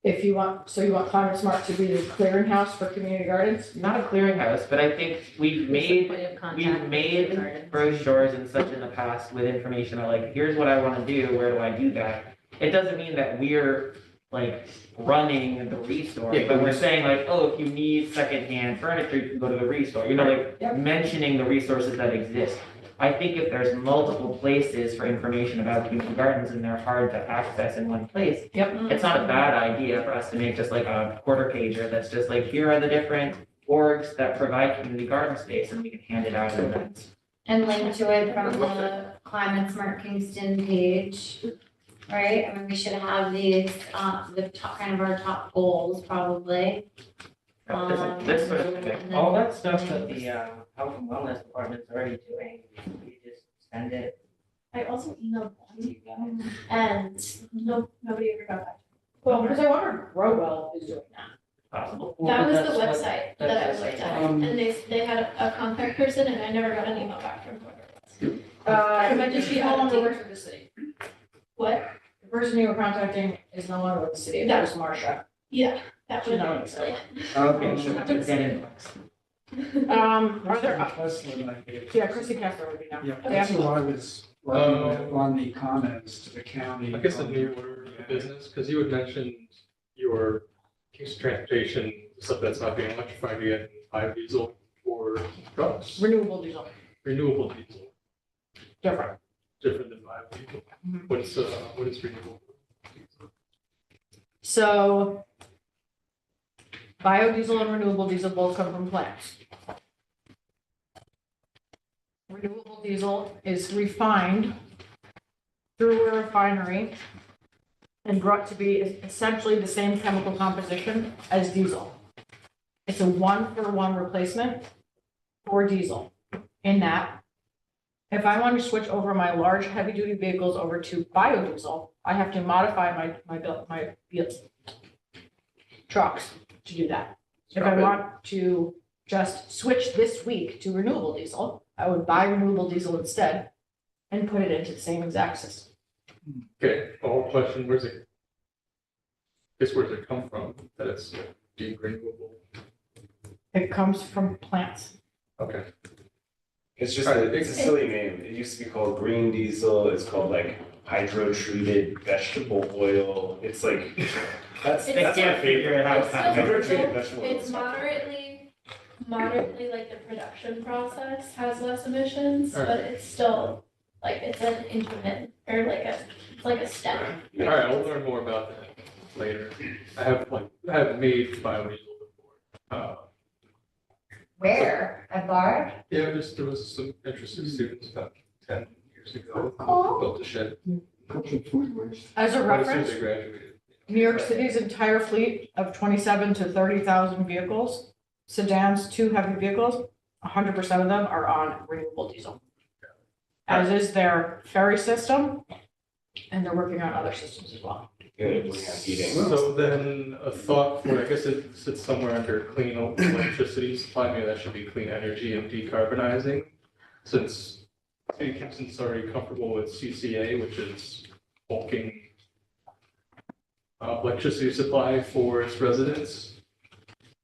If you want, so you want Climate Smart to be the clearinghouse for community gardens? Not a clearinghouse, but I think we've made We've brochures and such in the past with information on like, here's what I want to do, where do I do that? It doesn't mean that we're like running the restore, Yeah, but we're saying like, oh, if you need secondhand furniture, you can go to the restore, you know, like Yep. mentioning the resources that exist. I think if there's multiple places for information about community gardens and they're hard to access in one place, Yep. it's not a bad idea for us to make just like a quarter pager that's just like, here are the different orgs that provide community garden space, and we can hand it out at events. And link to it from the Climate Smart Kingston page, right? I mean, we should have these, the top, kind of our top goals probably. This sort of thing, and all then- that stuff that the health and wellness department's already doing, you just send it. I also emailed one of you guys, and nobody ever got back. Well, because I wonder if Growwell is doing that. Possible. That was the That's what- website that I that's looked just at, Um, and they had a contact person, and I never got an email back from whoever it was. It might just be no longer outdated. works with the city. What? The person you were contacting is no longer with the city, that was Marcia. Yeah, that She's would not be excited. Okay, sure, just get in. Are there, Tesla might be. yeah, Chrissy Kessler would be now. Yeah, that's who I was working with on the comments to the county. I guess a new order of business, because you had mentioned your Kingston transportation, stuff that's not being electrified yet, biodiesel for trucks, Renewable diesel, renewable diesel, different. different than biodiesel. Mhm. What is renewable? So biodiesel and renewable diesel both come from plants. Renewable diesel is refined through a refinery and brought to be essentially the same chemical composition as diesel. It's a one-for-one replacement for diesel in that if I want to switch over my large heavy-duty vehicles over to biodiesel, I have to modify my trucks to do that. If I want to just switch this week to renewable diesel, I would buy renewable diesel instead and put it into the same exact system. Okay, all question, where's it come from, that it's deep renewable? It comes from plants. Okay. It's just, it's a silly name. It used to be called green diesel. It's called like hydro-treated vegetable oil. It's like, that's They my can't figure it favorite. out. Hydro-treated vegetable oil. It's moderately like the production process has less emissions, Alright. but it's still Like it's an intermittent or it's like a step. All right, I'll learn more about that later. I have made biodiesel before. Where? At Bard? Yeah, there was some interested students about 10 years ago. Cool. Built a shed. As a Right as soon as reference, they graduated. New York City's entire fleet of 27 to 30,000 vehicles, sedans, 2 heavy vehicles, 100% of them are on renewable diesel. As is their ferry system, and they're working on other systems as well. Good, we have heating. So then a thought for, I guess it sits somewhere under clean electricity supply, maybe that should be clean energy and decarbonizing. Since City of Kingston's already comfortable with CCA, which is bulking electricity supply for its residents.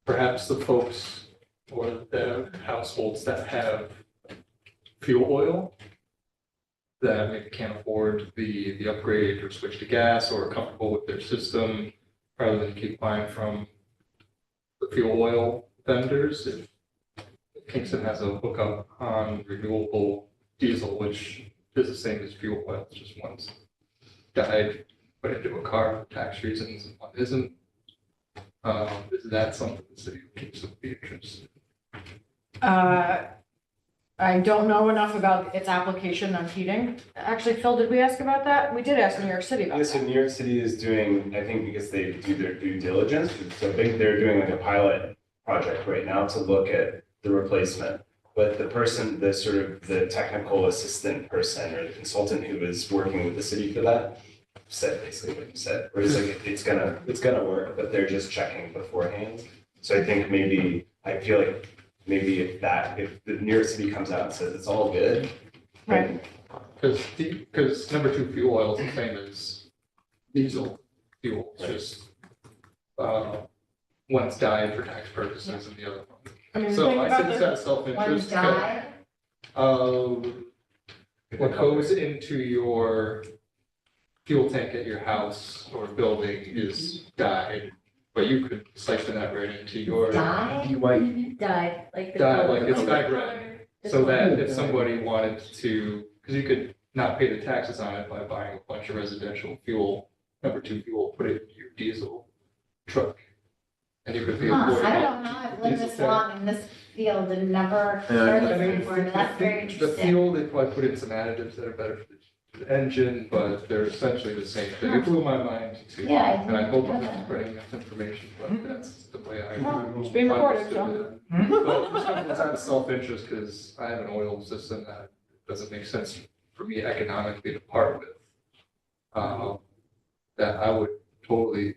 Perhaps the folks or the households that have fuel oil that maybe can't afford the upgrade or switch to gas or are comfortable with their system, rather than keep buying from the fuel oil vendors. If Kingston has a hookup on renewable diesel, which is the same as fuel oil, it's just one's died, put into a car for tax reasons and one isn't. Is that something the city of Kingston would be interested in? I don't know enough about its application on heating. Actually, Phil, did we ask about that? We did ask New York City about Yeah, so that. New York City is doing, I think because they do their due diligence, so I think they're doing like a pilot project right now to look at the replacement. But the person, the sort of the technical assistant person or the consultant who is working with the city for that said basically what you said, where it's like, it's gonna work, but they're just checking beforehand. So I think I feel like maybe if the New York City comes out and says it's all good. Right. Because number 2 fuel oil is the same as diesel fuel, it's just one's dyed for tax purposes and the other one. I mean, the So thing I about think it's the- out of self-interest. One died? What goes into your fuel tank at your house or building is dyed, but you could siphon that right into your Died? Dyed, like the. dye, color. like it's The dyed color. red. The So that color. if somebody wanted to, because you could not pay the taxes on it by buying a bunch of residential fuel, number 2 fuel, put it in your diesel truck. And you could be Huh, affording. I don't know, I've lived this long in this field and never Yeah, heard I this mean, before, and that's very the interesting. fuel, they probably put in some additives that are better for the engine, but they're essentially the same thing. It blew my mind too. Yeah, I And I hope I'm didn't know not that. spreading that information, but that's the way I. Well, it's being recorded, so. understood it. But it's out of self-interest because I have an oil system that doesn't make sense for me economically to part with. That I would totally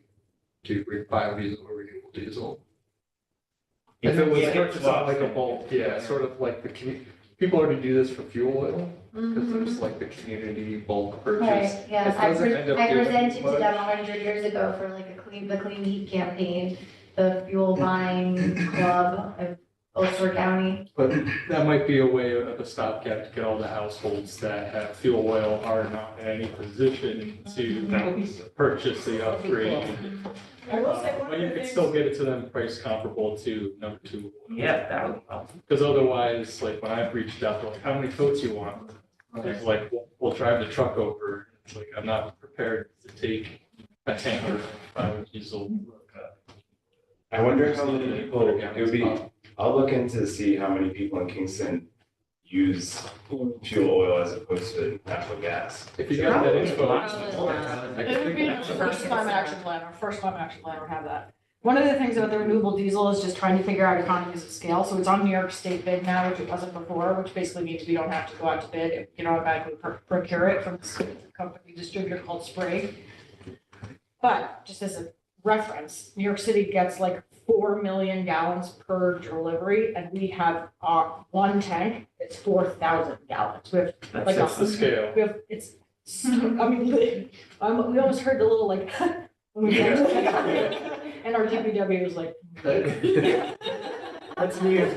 do biodiesel or renewable diesel. If it was purchased on like a bulk, yeah, sort of like people already do this for fuel oil, because there's like the community bulk purchase. Right, yes, It doesn't end up I doing presented to much. them 100 years ago for like the clean heat campaign, the fuel buying club of Ulster County. But that might be a way of a stopgap to get all the households that have fuel oil are not in any position to purchase the upgrade. I will say one But of you the could things. still get it to them price comparable to number 2. Yeah, that would help. Because otherwise, like when I've reached out, they're like, how many coats you want? It's like, we'll drive the truck over. It's like, I'm not prepared to take a tanker of biodiesel. I wonder how many people, it would be, I'll look into see how many people in Kingston use fuel oil as opposed to natural gas. If you got that info. Probably It would be the first climate action plan, our first climate action plan would have that. One of the things about the renewable diesel is just trying to figure out economies of scale, so it's on New York State bid now, which it wasn't before, which basically means we don't have to go out to bid, you know, automatically procure it from this company distributor called Spray. But just as a reference, New York City gets like 4 million gallons per delivery, and we have one tank, it's 4,000 gallons. We have like That's the scale. we have, I mean, we almost heard the little like, when we and our DPW was like. That's me as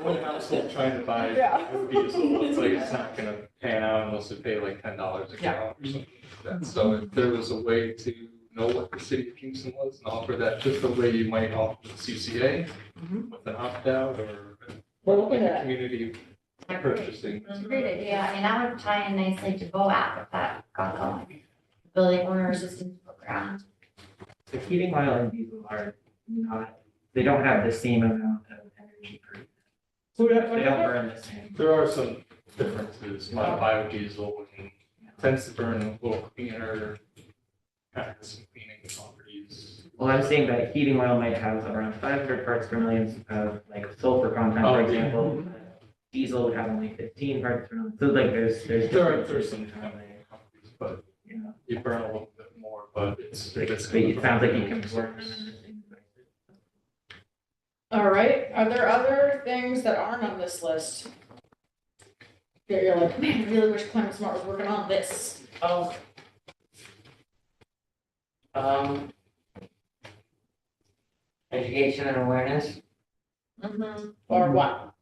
one household trying to buy Yeah. diesel, it's like, it's not gonna pan out unless you pay like $10 a gallon or something like that. So if there was a way to know what the city of Kingston was and offer that just the way you might offer the CCA Mhm. with an opt-out or We're looking like a at it. community purchasing. It's a great idea. I mean, that would tie in nicely to BOAP if that got going. Building owner assistance program. The heating oil and diesel are not, they don't have the same amount of energy per, they don't burn the same. There are some differences. Biodiesel tends to burn a little cleaner, has some cleaning properties. Well, I'm saying that heating oil might have around 500 parts per million of like sulfur content, Oh, for yeah. example. Diesel would have only 15 parts per million. So like there's There's some differences. companies, but You know, you burn a little bit more, but it's. like, it sounds like you can work them in the same place. All right, are there other things that aren't on this list? That you're like, man, I really wish Climate Smart was working on this. Oh. Education and awareness, Or what?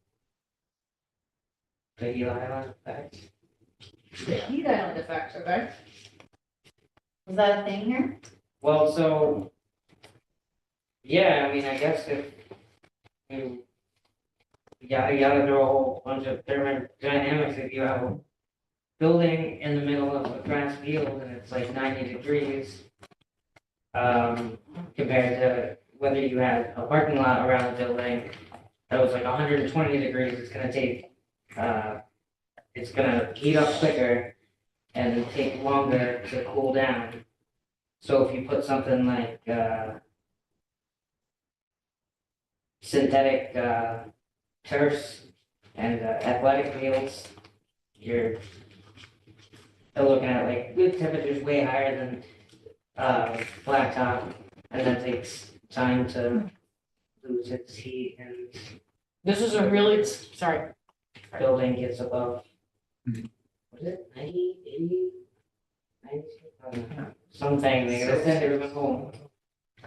the Eli Island effect. The heat island effect, okay? Is that a thing here? Well, so, yeah, I mean, I guess if you gotta throw a whole bunch of thermodynamics, if you have a building in the middle of a grass field and it's like 90 degrees, compared to whether you had a parking lot around the building that was like 120 degrees, it's gonna take, it's gonna heat up quicker and take longer to cool down. So if you put something like, synthetic, turfs and athletic fields, you're still looking at like with temperatures way higher than blacktop, and that takes time to lose its heat and This is a really, sorry, building gets above, what is it, 90, 80, 90, I don't know, something, they gotta send everyone home.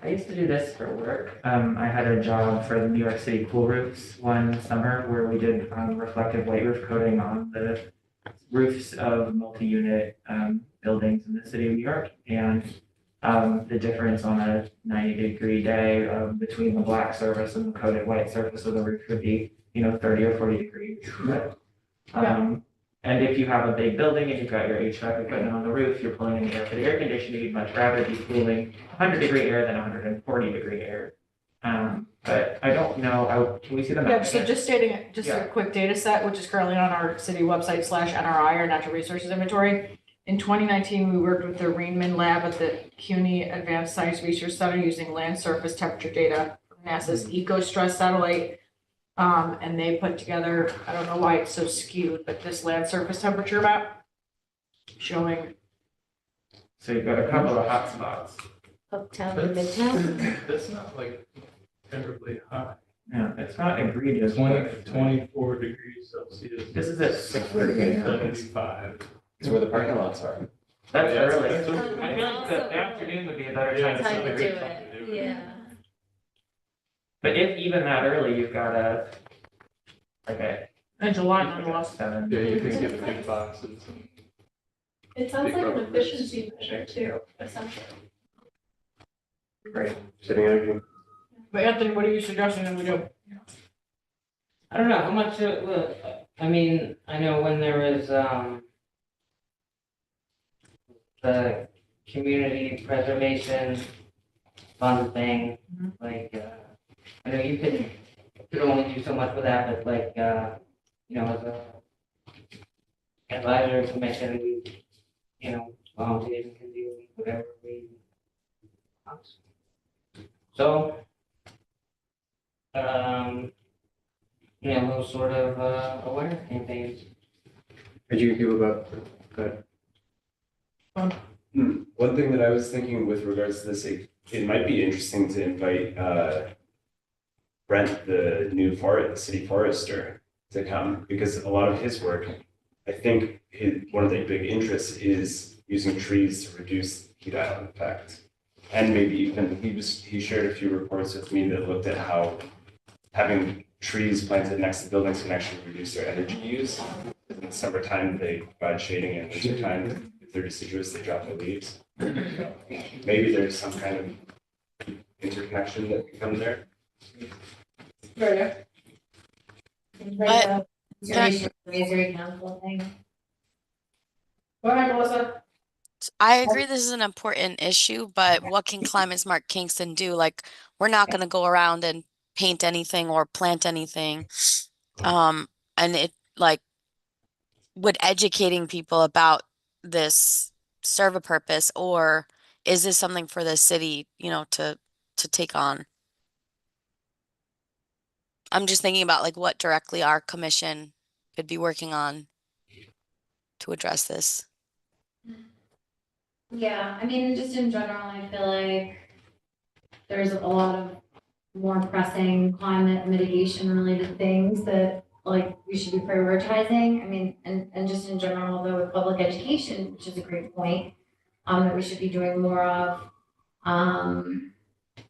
I used to do this for work. I had a job for the New York City pool roofs one summer where we did reflective white roof coating on the roofs of multi-unit buildings in the city of New York. And the difference on a 90-degree day between the black surface and the coated white surface of the roof could be, 30 or 40 degrees. But, and if you have a big building and you've got your HVAC equipment on the roof, you're pulling in the air for the air conditioning, you'd much rather be cooling 100-degree air than 140-degree air. But I don't know, can we see the map? yeah, so again? just stating, just a quick data set, which is currently on our city website /NRI or Natural Resources Inventory. In 2019, we worked with the Rainman Lab at the CUNY Advanced Science Research Center using land surface temperature data from NASA's EcoStress satellite. And they put together, I don't know why it's so skewed, but this land surface temperature map showing, So you've got a couple of hot spots. Uptown and Midtown. That's not like terribly hot. Yeah, it's not egregious. 24 degrees Celsius. This is at 6:30. 75. It's where the parking lots are. That's Yeah, early. that's I early. feel like the afternoon would be a better Yeah, time Time to do celebrate. it, yeah. But if even that early, you've got in July nonetheless. 7. Yeah, you can get big boxes. And It sounds like an efficiency measure too, essentially. Great. Saving energy. But Anthony, what are you suggesting that we do? I don't know how much it will, I mean, I know when there was, the community preservation fund thing, like, I know you could only do so much with that, but like, as a advisory commission, we, volunteers can do whatever we want. So, those sort of, awareness campaigns. Educate people about that. One thing that I was thinking with regards to this, it might be interesting to invite Brent, the city forester, to come, because a lot of his work, I think one of the big interests is using trees to reduce heat island effect. And maybe even, he shared a few reports with me that looked at how having trees planted next to buildings can actually reduce their energy use. In the summertime, they provide shading, and wintertime, if they're deciduous, they drop their leaves. So maybe there's some kind of interconnection that can come there. Right, But Conservation Advisory Council thing. Go ahead, Melissa. I agree this is an important issue, but what can Climate Smart Kingston do? Like, we're not gonna go around and paint anything or plant anything. And it like would educating people about this serve a purpose, or is this something for the city, to take on? I'm just thinking about like what directly our commission could be working on to address this. Yeah, I mean, just in general, I feel like there's a lot of more pressing climate mitigation related things that like we should be prioritizing. I mean, and just in general, though, with public education, which is a great point, that we should be doing more of.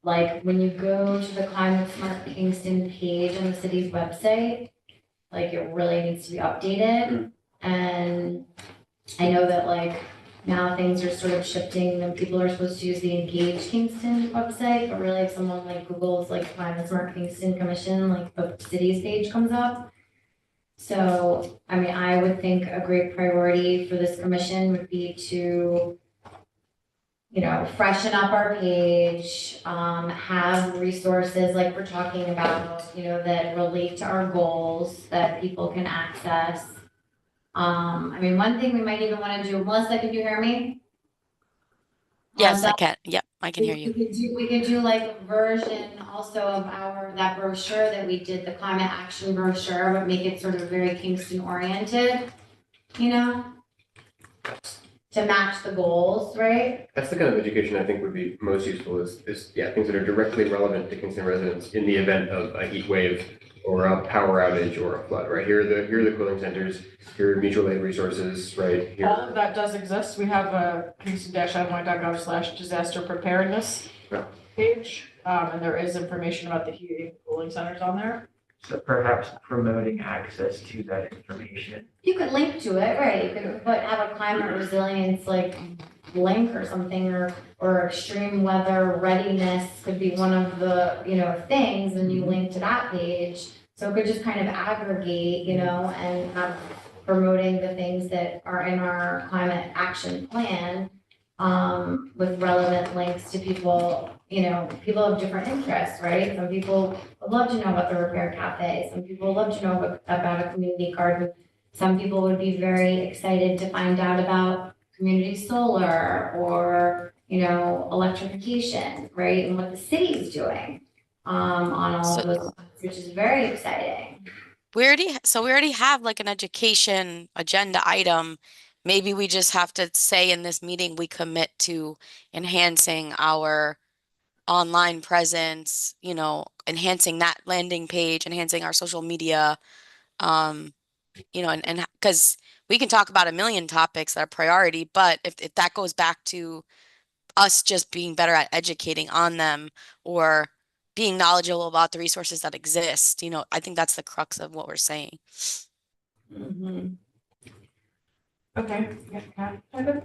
Like when you go to the Climate Smart Kingston page on the city's website, like it really needs to be updated. And I know that like now things are sort of shifting and people are supposed to use the Engage Kingston website, but really if someone like Google's like Climate Smart Kingston Commission, like the city's page comes up. So, I mean, I would think a great priority for this commission would be to, freshen up our page, have resources like we're talking about, that relate to our goals that people can access. I mean, one thing we might even want to do, Melissa, can you hear me? Yes, I can. Yep, I can hear you. We could do like a version also of that brochure that we did, the climate action brochure, but make it sort of very Kingston oriented, to match the goals, right? That's the kind of education I think would be most useful is things that are directly relevant to Kingston residents in the event of a heat wave or a power outage or a flood, right? Here are the cooling centers, here are mutual aid resources, right? Here. All of that does exist. We have a kingston-ny.gov/disaster preparedness page. And there is information about the heating and cooling centers on there. So perhaps promoting access to that information. You could link to it, right? You could have a climate resilience like link or something, or extreme weather readiness could be one of the, things, and you link to that page. So it could just kind of aggregate, and have promoting the things that are in our climate action plan, with relevant links to people, people of different interests, right? Some people would love to know about the repair cafe. Some people would love to know about a community garden. Some people would be very excited to find out about community solar or, electrification, right? And what the city is doing, on all of those, which is very exciting. We already have like an education agenda item. Maybe we just have to say in this meeting, we commit to enhancing our online presence, enhancing that landing page, enhancing our social media, and because we can talk about a million topics that are priority, but if that goes back to us just being better at educating on them or being knowledgeable about the resources that exist, I think that's the crux of what we're saying. Okay. I have a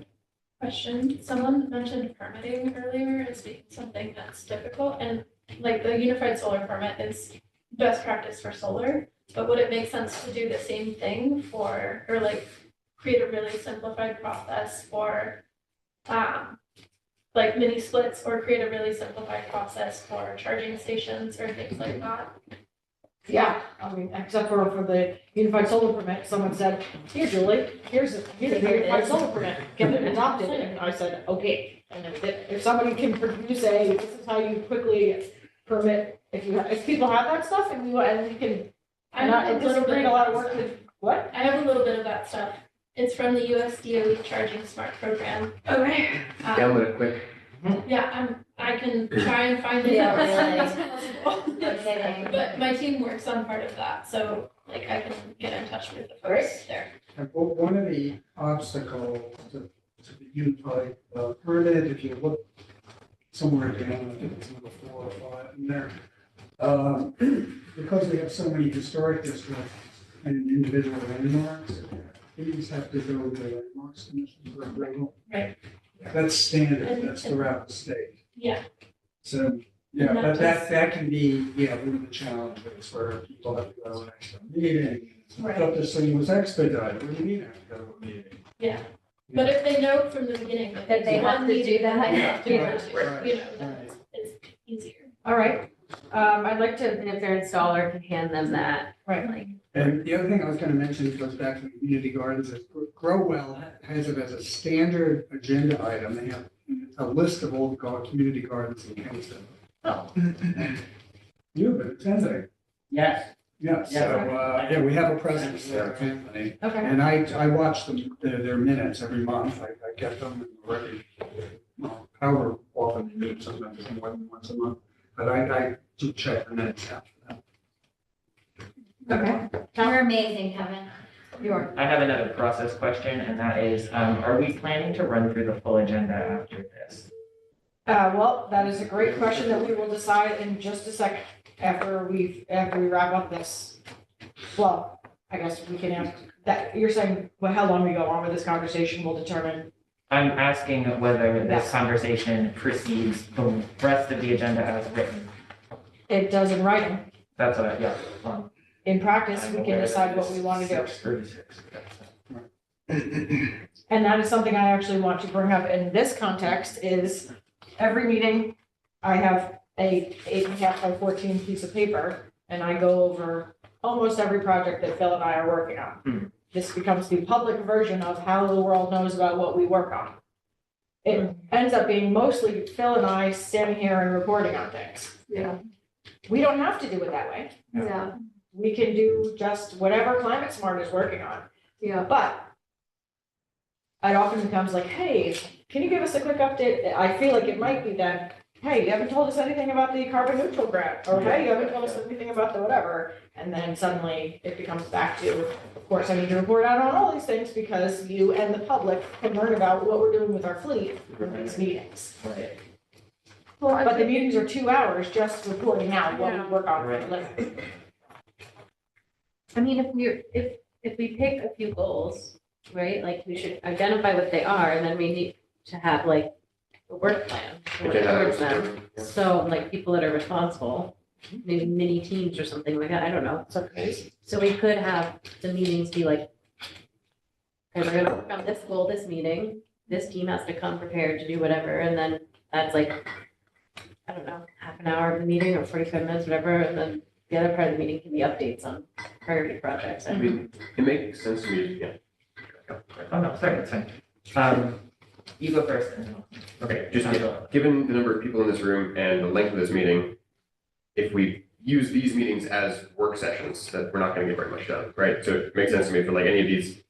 question. Someone mentioned permitting earlier as being something that's difficult, and like the unified solar permit is best practice for solar, but would it make sense to do the same thing or like create a really simplified process for like mini splits, or create a really simplified process for charging stations or things like that? Yeah, I mean, except for the unified solar permit, someone said, here, Julie, here's the unified solar permit, get it adopted, and I said, okay. And if somebody can produce this is how you quickly permit, if people have that stuff, and we can, it doesn't bring a lot of work to, what? I have a little bit of that stuff. It's from the US DOE Charging Smart program. Okay. Download it quick. Yeah, I can try and find it. But my team works on part of that, so like I can get in touch with the folks there. And one of the obstacles to the unified permit, if you look somewhere down, I think it's number 4 or 5 in there, because we have so many historic districts and individual landmarks, these have to go to the landmarks commission for approval. Right. That's standard, that's throughout the state. Yeah. So Yeah, Not but just- that can be, one of the challenges where people have to go to an extra meeting. I thought this thing was expedited, what do you mean I have to go to a meeting? Yeah, but if they know from the beginning that That they it's have one to do meeting, that. they have to Yeah. go to, then it's easier. All right, I'd like to, And if their installer can hand them that, right, like, And the other thing I was gonna mention, goes back to community gardens, is Growwell has it as a standard agenda item. They have a list of all the community gardens in Kingston. Oh. You've been attending. Yes, Yeah, so, we have a presence there, Anthony. okay. And I watch them, their minutes every month. I get them already, however often they meet, sometimes it's more than once a month. But I do check the minutes after that. Okay, You're amazing, Kevin. you are. I have another process question, and that is, are we planning to run through the full agenda after this? Well, that is a great question that we will decide in just a second after we wrap up this. Well, I guess we can ask that, you're saying, well, how long we go on with this conversation will determine. I'm asking whether this Yes. conversation precedes the rest of the agenda as written. It does in writing. That's what, In practice, I'm we aware can that decide what it's we want to do. 6:36. And that is something I actually want to bring up in this context is every meeting, I have a 8.5 by 14 piece of paper and I go over almost every project that Phil and I are working on. This becomes the public version of how the world knows about what we work on. It ends up being mostly Phil and I standing here and reporting on things. Yeah. We don't have to do it that way. Yeah. We can do just whatever Climate Smart is working on. Yeah. But it often becomes like, hey, can you give us a quick update? I feel like it might be that, hey, you haven't told us anything about the carbon neutral grant, or hey, you haven't told us anything about the whatever. And then suddenly it becomes back to, of course, I need to report out on all these things because you and the public can learn about what we're doing with our fleet in these meetings. Right. But the meetings are 2 hours just reporting out what we work on for a Right. living. I mean, if we pick a few goals, right, like we should identify what they are, and then we need to have like a work plan to work towards them. So like people that are responsible, maybe mini teams or something like that, I don't know. So we could have the meetings be like, okay, we're gonna work on this goal, this meeting, this team has to come prepared to do whatever, and then that's like, I don't know, half an hour of the meeting or 45 minutes, whatever, and then the other part of the meeting can be updates on priority projects. I mean, it makes sense to me, yeah. Oh, no, sorry, it's fine. You go first. And then Okay, just given the number of people in this room and the length of this meeting, if we use these meetings as work sessions, that we're not gonna get very much done, right? So it makes sense to me for like any of these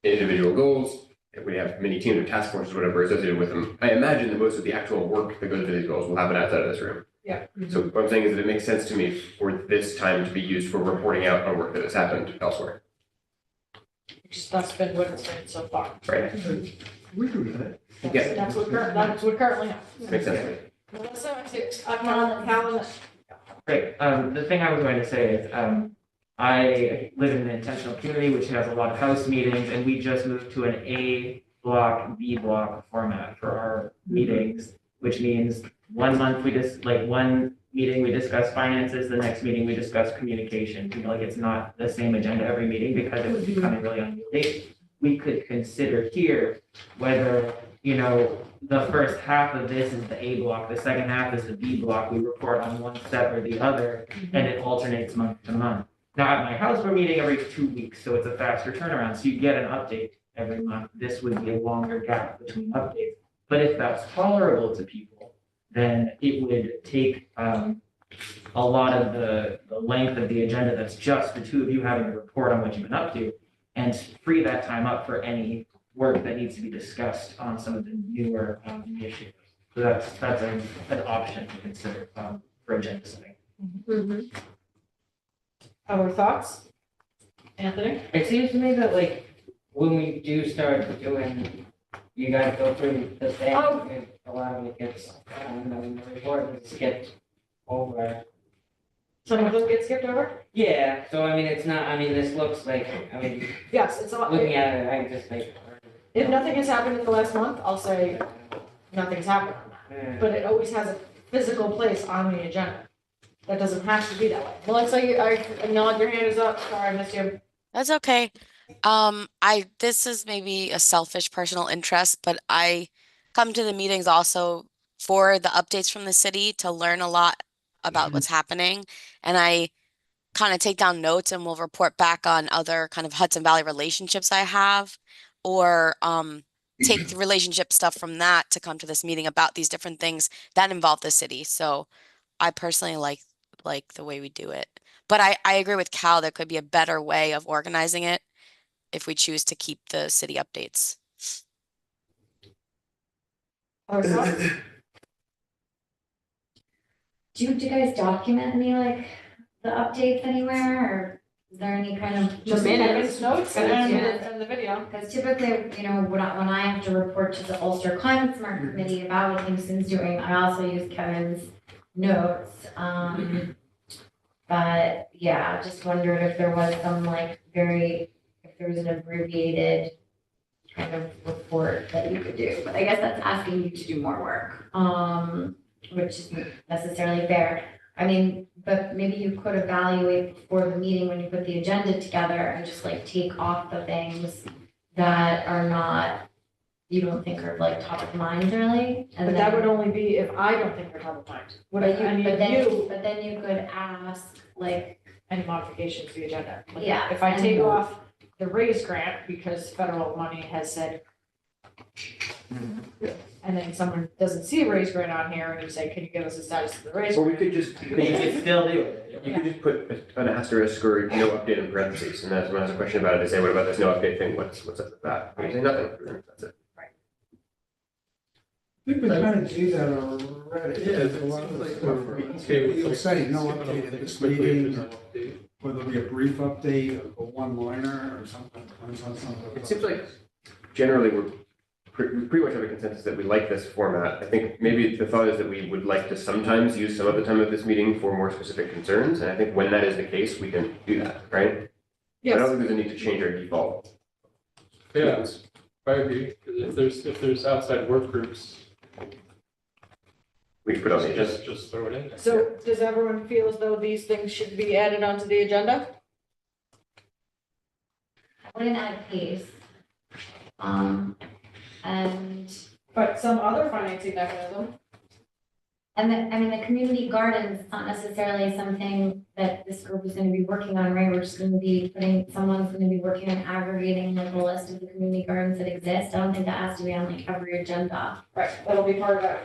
individual goals, if we have many teams or task forces, whatever associated with them, I imagine that most of the actual work that goes into these goals will happen outside of this room. Yeah. So what I'm saying is that it makes sense to me for this time to be used for reporting out on work that has happened elsewhere, That's been what it's been so far. right? We do that. Yeah. That's what currently happens. Makes sense to me. Melissa, Callan, Great. The thing I was going to say is, I live in an intentional community which has a lot of house meetings, and we just moved to an A block, B block format for our meetings, which means 1 month we just, like, one meeting we discuss finances, the next meeting we discuss communication. You know, like, it's not the same agenda every meeting because it was becoming really unwieldy. We could consider here whether, you know, the first half of this is the A block, the second half is the B block. We report on one step or the other, and it alternates month to month. Now, at my house, we're meeting every 2 weeks, so it's a faster turnaround. So you get an update every month. This would be a longer gap between updates. But if that's tolerable to people, then it would take a lot of the length of the agenda that's just the two of you having to report on what you've been up to, and free that time up for any work that needs to be discussed on some of the newer issues. So that's an option to consider for agenda setting. Other thoughts? Anthony? It seems to me that like, when we do start doing, you guys go through the thing, Oh. a lot of it gets, the report gets skipped over. Some of them get skipped over? Yeah, so I mean, it's not, I mean, this looks like, I mean, Yes, it's a lot. looking at it, I just like. If nothing has happened in the last month, I'll say nothing's happened. But it always has a physical place on the agenda. That doesn't have to be that way. Melissa, I nod, your hand is up, sorry, I missed you. That's okay. This is maybe a selfish personal interest, but I come to the meetings also for the updates from the city to learn a lot about what's happening. And I kind of take down notes and will report back on other kind of Hudson Valley relationships I have, or take the relationship stuff from that to come to this meeting about these different things that involve the city. So I personally like the way we do it. But I agree with Cal, there could be a better way of organizing it if we choose to keep the city updates. Other thoughts? Do you guys document any like the updates anywhere, or is there any kind of? Just minutes, notes, and Yeah. and the video. Because typically, when I have to report to the Ulster Climate Smart Committee about what Kingston's doing, I also use Kevin's notes. But yeah, just wondered if there was some like if there was an abbreviated kind of report that you could do. But I guess that's asking you to do more work, which isn't necessarily fair. I mean, but maybe you could evaluate before the meeting when you put the agenda together and just like take off the things that are not, you don't think are like top of mind really. And But that would only be if I don't think they're top of mind. Would But I mean, but then you could ask like, any modifications to the agenda. Like, Yeah, if I and- take off the raise grant because federal money has said, and then someone doesn't see a raise grant on here and you say, can you give us a status of the raise Or we grant? could just, But you can still do it. you could just put an asterisk or no update in parentheses, and then someone has a question about it, they say, what about this no update thing, what's up with that? And you say nothing, that's it. We've been trying to do that already. Yeah, it A lot of seems like stuff. we're okay with You'll like say no skipping update over at things this quickly if meeting, there's no update. or there'll be a brief update, a one-liner or something. It seems like generally we pretty much have a consensus that we like this format. I think maybe the thought is that we would like to sometimes use some of the time of this meeting for more specific concerns, and I think when that is the case, we can do that, right? I don't Yes, think there's a need to change our default. Yeah, I agree, because if there's outside work groups, We can put on the agenda. just throw it in there. so does everyone feel as though these things should be added onto the agenda? I wouldn't add pace. And But some other financing mechanism, the community gardens, it's not necessarily something that this group is gonna be working on, right? We're just gonna be someone's gonna be working on aggregating like a list of the community gardens that exist. I don't think that has to be on like every agenda. right, that'll be part of that.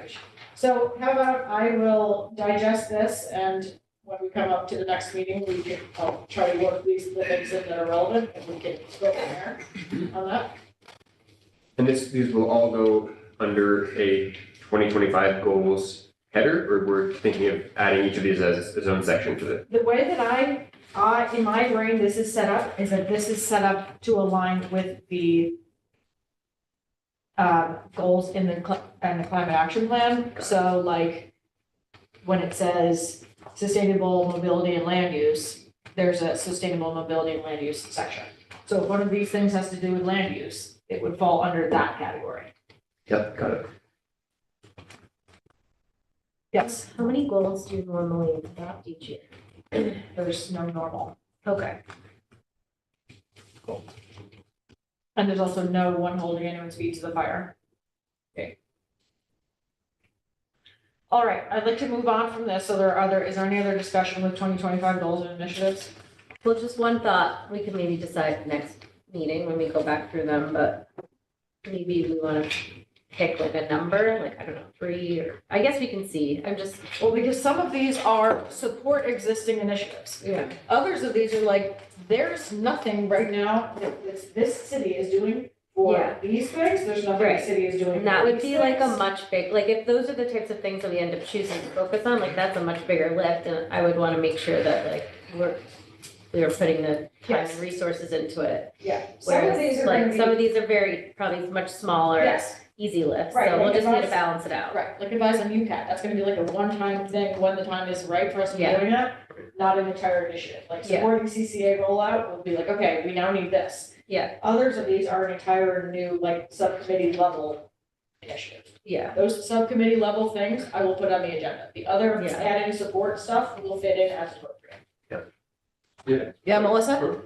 So how about I will digest this and when we come up to the next meeting, we can, I'll try to work the things in that are relevant and we can go from there on that. And these will all go under a 2025 goals header, or we're thinking of adding each of these as its own section to the. The way that I, in my brain, this is set up, is that this is set up to align with the goals in the climate action plan. So like, when it says sustainable mobility and land use, there's a sustainable mobility and land use section. So if one of these things has to do with land use, it would fall under that category. Yep, got it. Yes, How many goals do you normally adopt each year? there's no normal. Okay. And there's also no one holding anyone's feet to the fire. Okay. All right, I'd like to move on from this. So is there any other discussion with 2025 goals and initiatives? Well, just one thought, we could maybe decide next meeting when we go back through them, but maybe we want to pick like a number, like, I don't know, 3, or, I guess we can see, Well, because some of these are support existing initiatives. yeah. Others of these are like, there's nothing right now that this city is doing for Yeah. these things. There's nothing the Right. city is doing. And that for would these be like a things. much big, like, if those are the types of things that we end up choosing to focus on, like, that's a much bigger lift, and I would want to make sure that, like, we are putting the time Yes. and resources into it. Yeah. Some of Whereas, these are like, gonna be. some of these are very, probably much smaller, Yes, easy lifts, Right, so we'll like just need to advice- balance it out. right. Like advice on UCAT, that's gonna be like a one-time thing when the time is right for us to be Yeah. doing it, not an entire initiative. Like Yeah. supporting CCA rollout will be like, okay, we now need this. Yeah. Others of these are an entire new like subcommittee level initiative. Yeah, Those subcommittee level things, I will put on the agenda. The other Yeah. adding support stuff will fit in as appropriate. Yeah. Yeah, Melissa?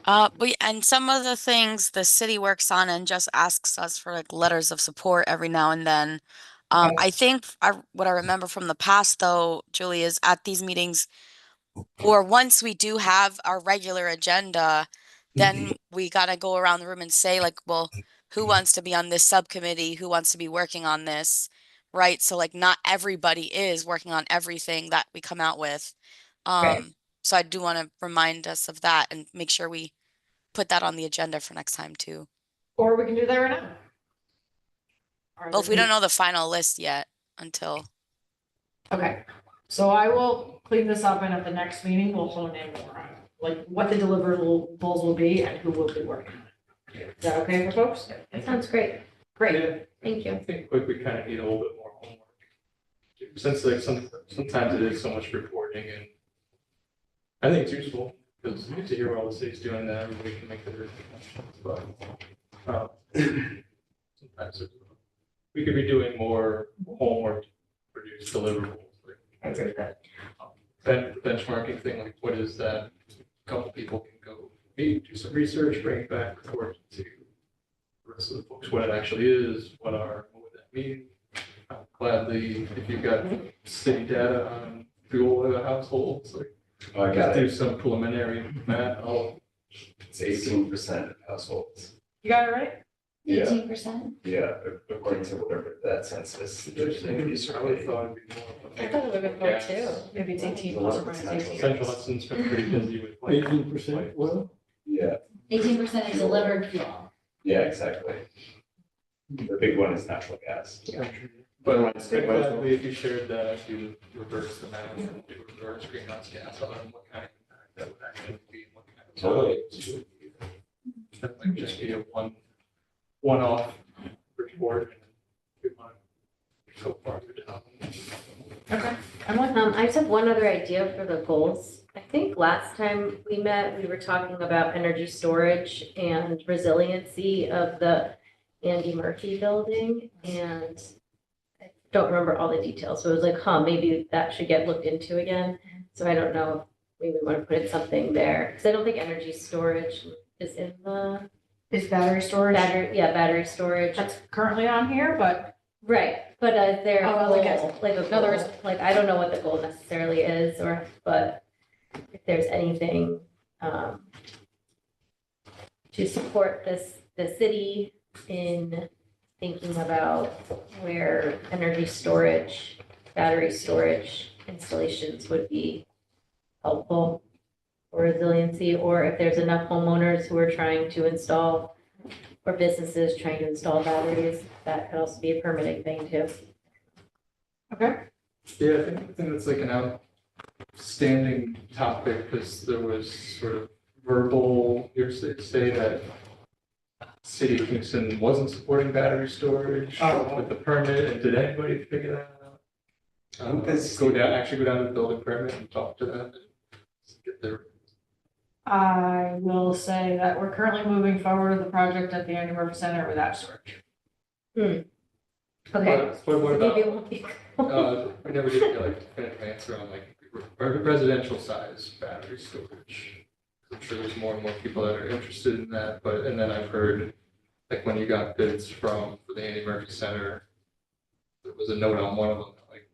And some of the things the city works on and just asks us for like letters of support every now and then. Okay. I think what I remember from the past though, Julie, is at these meetings, or once we do have our regular agenda, then we gotta go around the room and say like, well, who wants to be on this subcommittee? Who wants to be working on this? Right? So like not everybody is working on everything that we come out with. So I do want to remind us of that and make sure we put that on the agenda for next time too. Or we can do that right now. Well, if we don't know the final list yet until. Okay, so I will clean this up and at the next meeting, we'll hone in more on like what the deliverables will be and who will be working on it. Is that okay for folks? that sounds great. Great. Yeah, Thank you. I think we kind of need a little bit more homework. Since like sometimes it is so much reporting and I think it's useful because you get to hear all the cities doing that, everybody can make their connections, but sometimes we could be doing more homework to produce deliverables. Like, I agree with that. benchmarking thing, like what is that? A couple people can go meet, do some research, bring it back, report to the rest of the folks what it actually is, what would that mean? Gladly, if you've got city data on fuel oil households, like Oh, I just got do it. some preliminary math. It's 18% of households. You got it right? Yeah, 18%? yeah, according to whatever that census. Interesting. I would have thought it'd be more. I thought it would have been more too. Maybe it's 18 plus or minus 18. Central Hudson's been pretty busy with. 18% oil? Yeah, 18% is delivered fuel. yeah, exactly. The big one is natural gas. But gladly, if you shared that, if you reverse the math and do reverse greenhouse gas on what kind of impact that would actually be, what kind of. Totally. That might just be a one-off report. We want to go farther down. Okay, Emily? I just have one other idea for the goals. I think last time we met, we were talking about energy storage and resiliency of the Andy Murphy building, and I don't remember all the details, so it was like, maybe that should get looked into again. So I don't know, maybe we want to put in something there, because I don't think energy storage is in the Is battery storage? battery storage. That's currently on here, but Right, but is there a Oh, goal, like a- like a in other goal, words- like, I don't know what the goal necessarily is, but if there's anything, to support the city in thinking about where energy storage, battery storage installations would be helpful for resiliency, or if there's enough homeowners who are trying to install, or businesses trying to install batteries, that could also be a permitting thing too. okay. Yeah, I think that's like an outstanding topic, because there was sort of verbal hearsay that City of Kingston wasn't supporting battery storage with the permit, and did anybody figure that out? Go down to the building permit and talk to them, and get their. I will say that we're currently moving forward with the project at the Andy Murphy Center without storage. Okay, But what maybe it about, won't be. we never did get like definitive answer on like residential size battery storage. I'm sure there's more and more people that are interested in that, and then I've heard, like when you got bids for the Andy Murphy Center, there was a note on one of them, that, like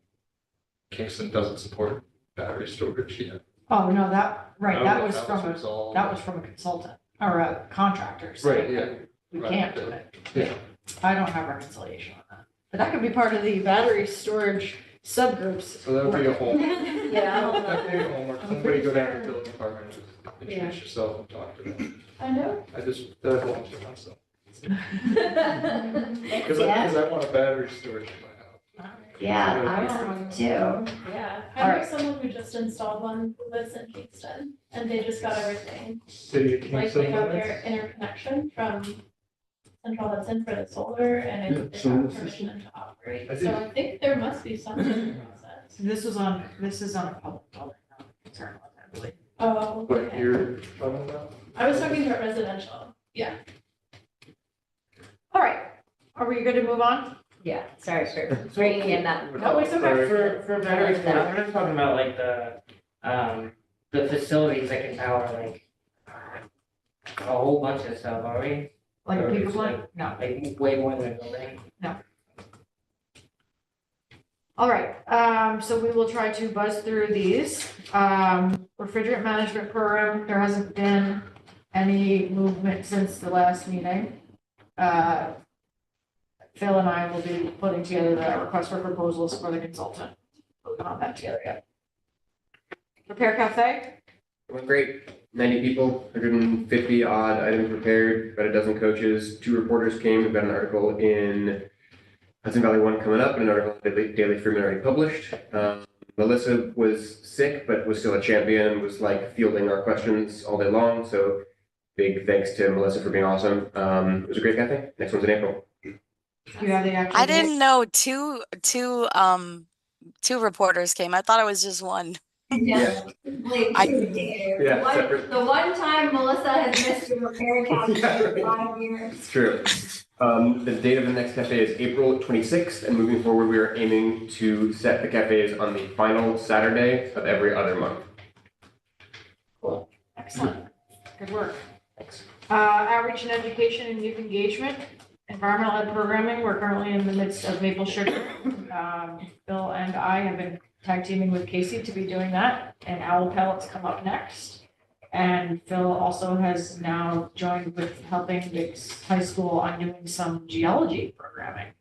Kingston doesn't support battery storage yet. Oh, no, that was from resolved. that was from a consultant or a contractor. So Right, yeah. We Right, can't do yeah. it. Yeah. I don't have reconciliation on that. But that could be part of the battery storage subgroups. So that would be a whole. Yeah. That would be a homework. Somebody go down to the building department and just introduce yourself and talk to them. I know. I just, that volunteer myself. Yeah, Because I want a battery storage in my house. yeah, I want one too. Yeah. I know someone who just installed one who lives in Kingston, and they just got everything. City of Like they Kingston got limits. their interconnection from Central Hudson for the solar, and Yeah, it they solar got permission to operate. I So did- I think there must be something process. This is on a public building, not a concern with, I believe. Oh, What okay. you're talking about? I was talking about residential. Yeah. All right, are we good to move on? Yeah, sorry for bringing in that. No, it's okay. For battery storage, we're not talking about like the facilities that can power like a whole bunch of stuff, are we? Like a Or people just, plant? No. Like way more than a building? All right, so we will try to buzz through these. Refrigerant management program, there hasn't been any movement since the last meeting. Phil and I will be putting together the request for proposals for the consultant. We're not that together yet. Repair Cafe, It went great. 90 people, 150 odd items repaired, about a dozen coaches, 2 reporters came. We've got an article in Hudson Valley One coming up, and an article in the Daily Freeman already published. Melissa was sick, but was still a champion, was like fielding our questions all day long. So big thanks to Melissa for being awesome. It was a great cafe. Next one's in April. you have the actual I date? didn't know two reporters came. I thought it was just one. Yeah. Like, I- Yeah, separate. the one time Melissa has missed a repair cafe in 5 years. It's true. The date of the next cafe is April 26th, and moving forward, we are aiming to set the cafes on the final Saturday of every other month. Excellent. Good work. Outreach and education and youth engagement, environmental ed programming. We're currently in the midst of maple sugar. Bill and I have been tag teaming with Casey to be doing that, and owl pellets come up next. And Phil also has now joined with helping Dick's High School on doing some geology programming.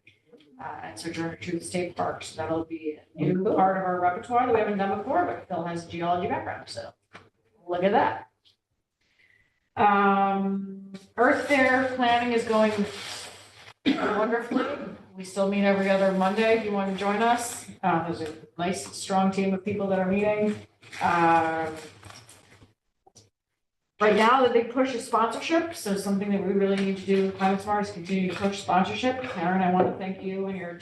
And Sojourner to the state park, so that'll be a new part of our repertoire that we haven't done before, but Phil has a geology background, so look at that. Earth Fair planning is going wonderfully. We still meet every other Monday if you want to join us. There's a nice, strong team of people that are meeting. Right now, the big push is sponsorship, so something that we really need to do, Climate Smart, is continue to push sponsorship. Karen, I want to thank you and your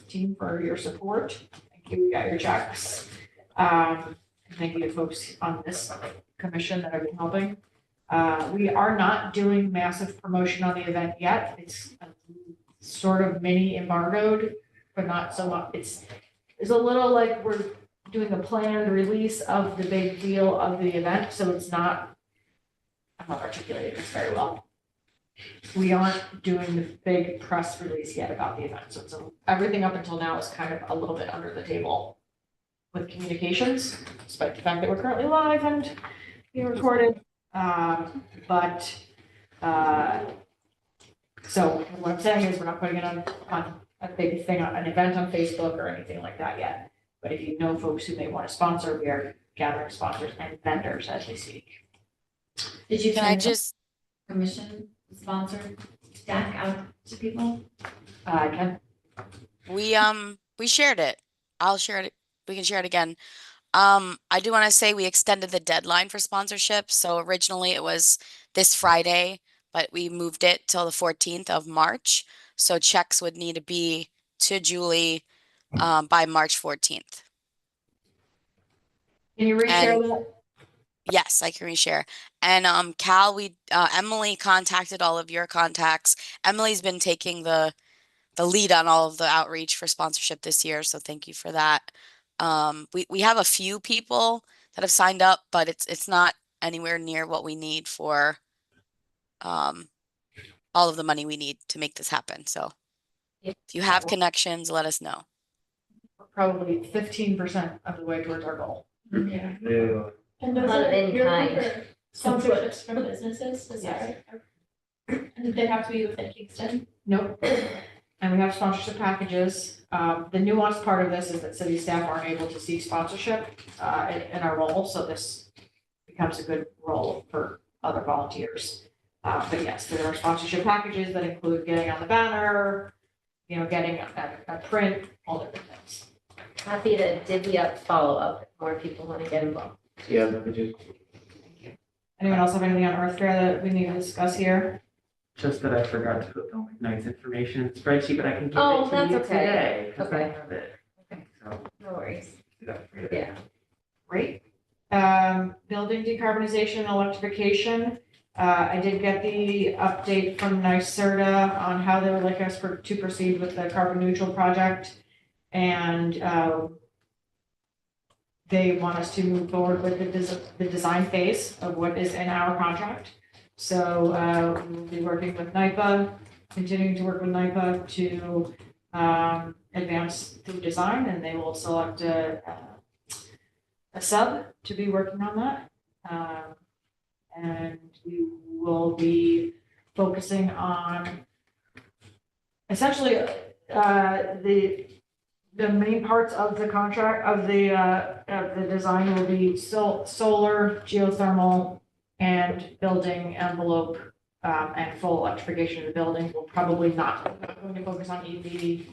team for your support. Thank you, we got your checks. Thank you to folks on this commission that have been helping. We are not doing massive promotion on the event yet. It's sort of mini embargoed, but not so much. It's a little like we're doing a planned release of the big deal of the event, so it's not, I'm not articulating this very well. We aren't doing the big press release yet about the event, so it's everything up until now is kind of a little bit under the table with communications, despite the fact that we're currently live and being recorded. So what I'm saying is we're not putting it on a big thing, an event on Facebook or anything like that yet. But if you know folks who may want to sponsor, we are gathering sponsors and vendors as we speak. Did you Can I send just, commission sponsored deck out to people? I can, we shared it. I'll share it. We can share it again. I do want to say we extended the deadline for sponsorship. So originally it was this Friday, but we moved it till the 14th of March. So checks would need to be to Julie by March 14th. can you reshare And- that? Yes, I can reshare. And Cal, Emily contacted all of your contacts. Emily's been taking the lead on all of the outreach for sponsorship this year, so thank you for that. We have a few people that have signed up, but it's not anywhere near what we need for all of the money we need to make this happen. So if you have connections, let us know. Probably 15% of the way towards our goal. Yeah. Ew. And A lot of those you're in-kind. looking for sponsorships from businesses, is that right? And they have to be within Kingston. Nope. And we have sponsorship packages. The nuanced part of this is that city staff aren't able to seek sponsorship in our role, so this becomes a good role for other volunteers. But yes, there are sponsorship packages that include getting on the banner, getting a print, all different things. Happy to divvy up follow-up if more people want to get involved. Yeah, we do. Anyone else have anything on Earth Fair that we need to discuss here? Just that I forgot to put the like nice information spreadsheet, but I can give Oh, it to that's you okay. today. 'Cause I Okay. have it. Okay. So, No worries. do that for you. Yeah. Great. Building decarbonization and electrification. I did get the update from NYSERDA on how they would like us to proceed with the carbon neutral project. And they want us to move forward with the design phase of what is in our contract. So we'll be working with NIPA, continuing to work with NIPA to advance through design, and they will select a sub to be working on that. And we will be focusing on essentially the main parts of the contract of the design will be solar, geothermal, and building envelope and full electrification of the building. We'll probably not going to focus on EV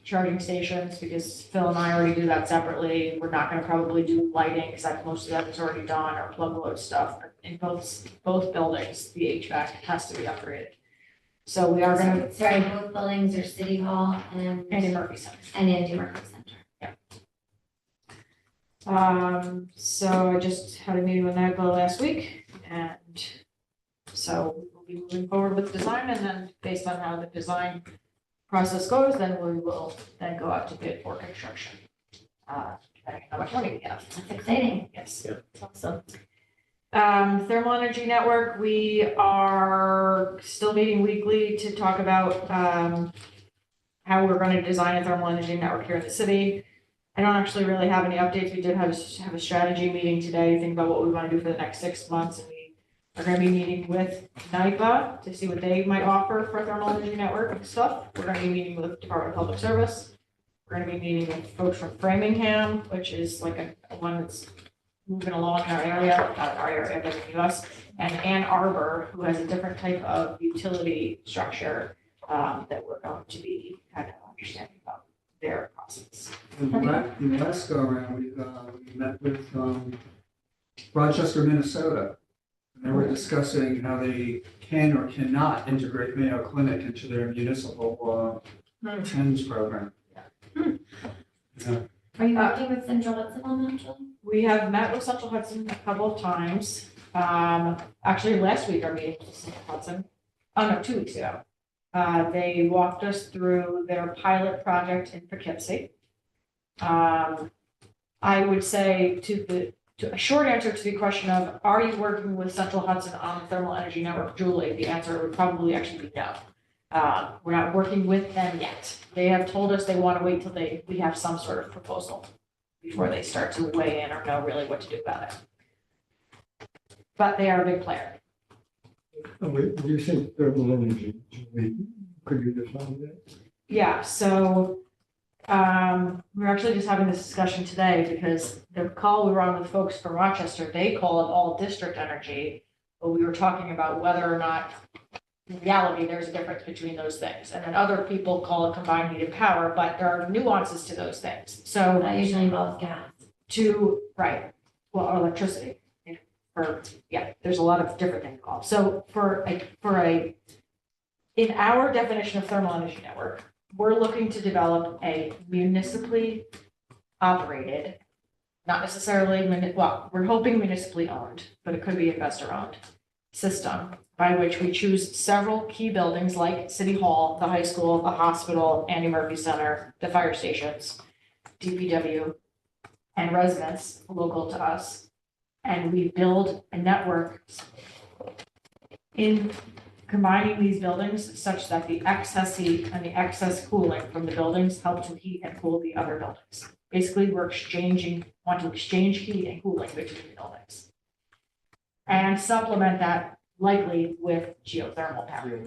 charging stations because Phil and I already do that separately. We're not going to probably do lighting because most of that is already done, or plug load stuff. In both buildings, the HVAC has to be upgraded. So we are going to. Sorry, both buildings are City Hall and Andy Murphy Center. and Andy Murphy Center. So I just had a meeting with NIPA last week, and so we'll be moving forward with design, and then based on how the design process goes, then we will then go out to bid for construction. Depending on how much money we have. That's exciting. Yes. Yeah. That's awesome. Thermal Energy Network, we are still meeting weekly to talk about how we're going to design a thermal energy network here in the city. I don't actually really have any updates. We did have a strategy meeting today, think about what we want to do for the next 6 months. And we are going to be meeting with NIPA to see what they might offer for thermal energy network stuff. We're going to be meeting with the Department of Public Service. We're going to be meeting with folks from Framingham, which is like a one that's moving along in our area, not our area, but in the US, and Ann Arbor, who has a different type of utility structure that we're going to be kind of understanding about their process. And the last go around, we met with Rochester, Minnesota. And they were discussing how they can or cannot integrate Mayo Clinic into their municipal TENS program. Yeah. Are you working with Central Hudson on that, Jill? We have met with Central Hudson a couple of times. Actually, last week our meeting was with Central Hudson. Oh, no, 2 weeks ago. They walked us through their pilot project in Poughkeepsie. I would say to a short answer to the question of, are you working with Central Hudson on the thermal energy network, Julie? The answer would probably actually be no. We're not working with them yet. They have told us they want to wait till we have some sort of proposal before they start to weigh in or know really what to do about it. But they are a big player. When you say thermal energy, could you define that? Yeah, so we're actually just having this discussion today because the call we were on with folks from Rochester, they call it all district energy. But we were talking about whether or not in reality there's a difference between those things. And then other people call it combined heat and power, but there are nuances to those things. So That usually involves gas. right, well, or electricity. There's a lot of different things involved. So in our definition of thermal energy network, we're looking to develop a municipally operated, not necessarily, we're hoping municipally owned, but it could be investor owned system by which we choose several key buildings like City Hall, the high school, the hospital, Andy Murphy Center, the fire stations, DPW, and residents local to us. And we build a network in combining these buildings such that the excess heat and the excess cooling from the buildings help to heat and cool the other buildings. Basically, want to exchange heat and cooling between the buildings. And supplement that likely with geothermal power.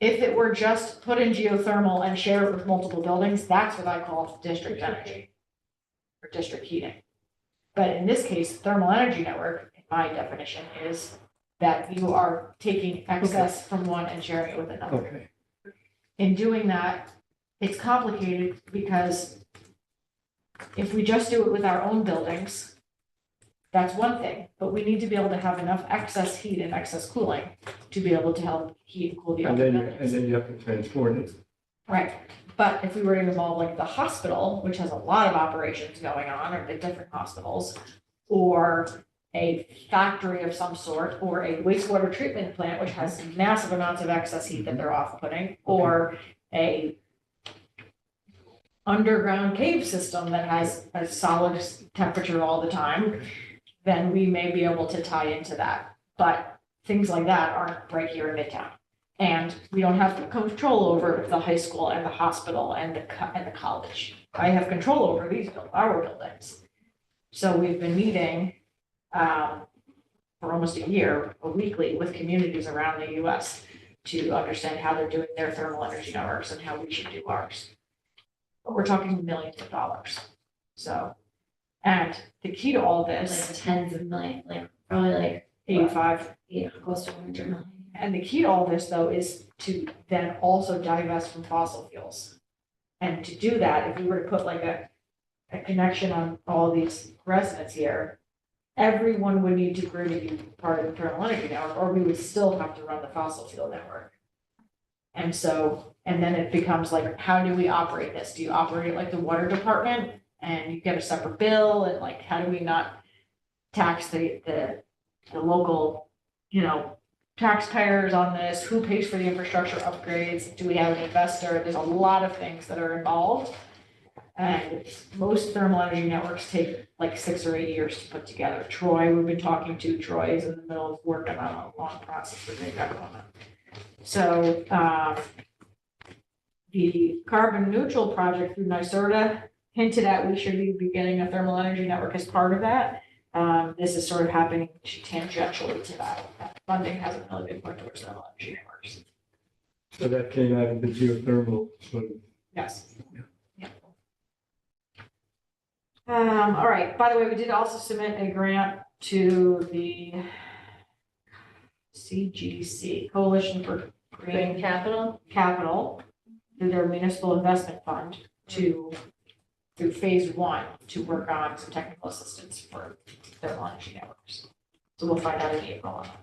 If it were just put in geothermal and share it with multiple buildings, that's what I call district energy or district heating. But in this case, thermal energy network, in my definition, is that you are taking excess from one and sharing it with another. Okay. In doing that, it's complicated because if we just do it with our own buildings, that's one thing, but we need to be able to have enough excess heat and excess cooling to be able to help heat and cool the other buildings. And then you have to transport it. Right, but if we were to involve like the hospital, which has a lot of operations going on, or the different hospitals, or a factory of some sort, or a wastewater treatment plant, which has massive amounts of excess heat that they're off-putting, or a underground cave system that has a solid temperature all the time, then we may be able to tie into that. But things like that aren't right here in Midtown. And we don't have control over the high school and the hospital and the college. I have control over our buildings. So we've been meeting for almost a year, weekly, with communities around the US to understand how they're doing their thermal energy networks and how we should do ours. But we're talking millions of dollars. So, and the key to all this, Like tens of millions, like probably like 85. close to 100 million. And the key to all this, though, is to then also divest from fossil fuels. And to do that, if we were to put like a connection on all these residents here, everyone would need to agree to be part of the thermal energy network, or we would still have to run the fossil fuel network. And so, and then it becomes like, how do we operate this? Do you operate it like the water department and you get a separate bill? And like, how do we not tax the local, taxpayers on this? Who pays for the infrastructure upgrades? Do we have an investor? There's a lot of things that are involved. And most thermal energy networks take like 6 or 8 years to put together. Troy, we've been talking to, Troy is in the middle of working on a long process that they've got going on. So the carbon neutral project through NYSERDA hinted at we should be getting a thermal energy network as part of that. This is sort of happening tangentially to that. Funding hasn't really been put towards thermal energy networks. So that came out of the geothermal sort of. Yes. Yeah. All right, by the way, we did also submit a grant to the CGC, Coalition for Green Capital, through their municipal investment fund through phase 1 to work on some technical assistance for thermal energy networks. So we'll find out in April on that.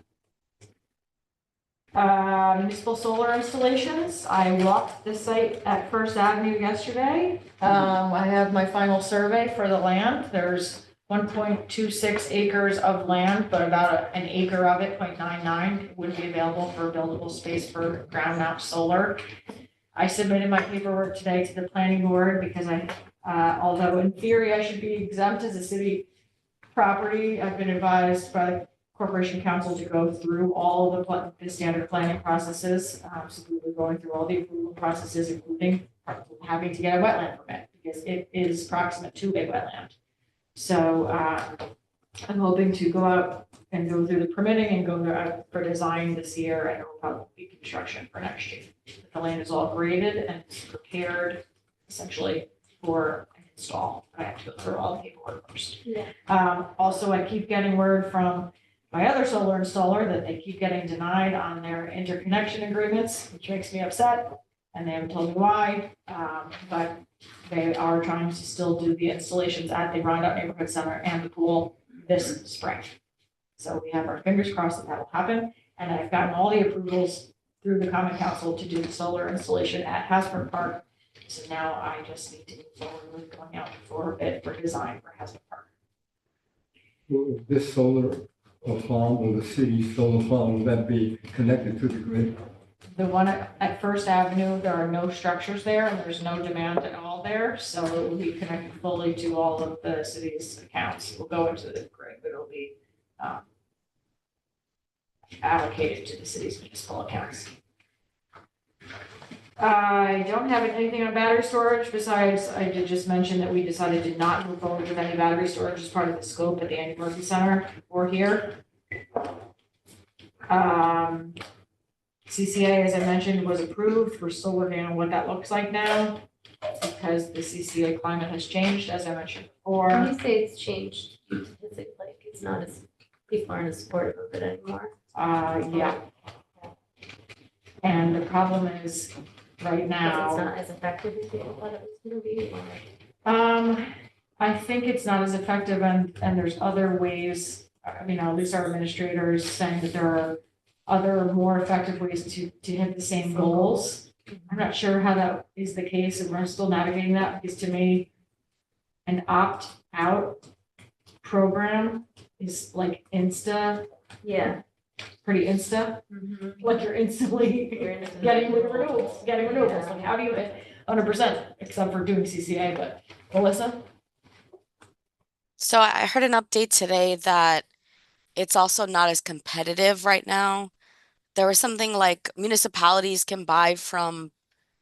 Municipal solar installations. I walked the site at First Avenue yesterday. I have my final survey for the land. There's 1.26 acres of land, but about an acre of it, 0.99, would be available for buildable space for ground mount solar. I submitted my paperwork today to the planning board because although in theory I should be exempt as a city property, I've been advised by Corporation Council to go through all of the standard planning processes. So we were going through all the approval processes, including having to get a wetland permit because it is proximate to a wetland. So I'm hoping to go out and go through the permitting and go out for design this year, and it will probably be construction for next year. The land is all graded and prepared essentially for an install. I have to go through all the paperwork first. Yeah. Also, I keep getting word from my other solar installer that they keep getting denied on their interconnection agreements, which makes me upset, and they haven't told me why. But they are trying to still do the installations at the Rondout Neighborhood Center and the pool this spring. So we have our fingers crossed that will happen. And I've gotten all the approvals through the Common Council to do the solar installation at Hasbrook Park. So now I just need to move forward with going out for a bid for design for Hasbrook Park. Will this solar farm or the city's solar farm, will that be connected to the grid? The one at First Avenue, there are no structures there and there's no demand at all there. So it will be connected fully to all of the city's accounts. It will go into the grid, but it'll be allocated to the city's municipal accounts. I don't have anything on battery storage besides I did just mention that we decided to not move forward with any battery storage as part of the scope at the Andy Murphy Center or here. CCA, as I mentioned, was approved. We're still working on what that looks like now because the CCA climate has changed, as I mentioned before. When you say it's changed, is it like it's not as, people aren't as supportive of it anymore? Yeah. And the problem is right now. It's not as effective as they thought it was gonna be, or? I think it's not as effective and there's other ways, at least our administrators saying that there are other more effective ways to hit the same goals. I'm not sure how that is the case and we're still navigating that because to me, an opt-out program is like Yeah. pretty insta, like you're instantly You're into getting renewables, like how do you hit 100%, except for doing CCA, but Melissa? So I heard an update today that it's also not as competitive right now. There was something like municipalities can buy from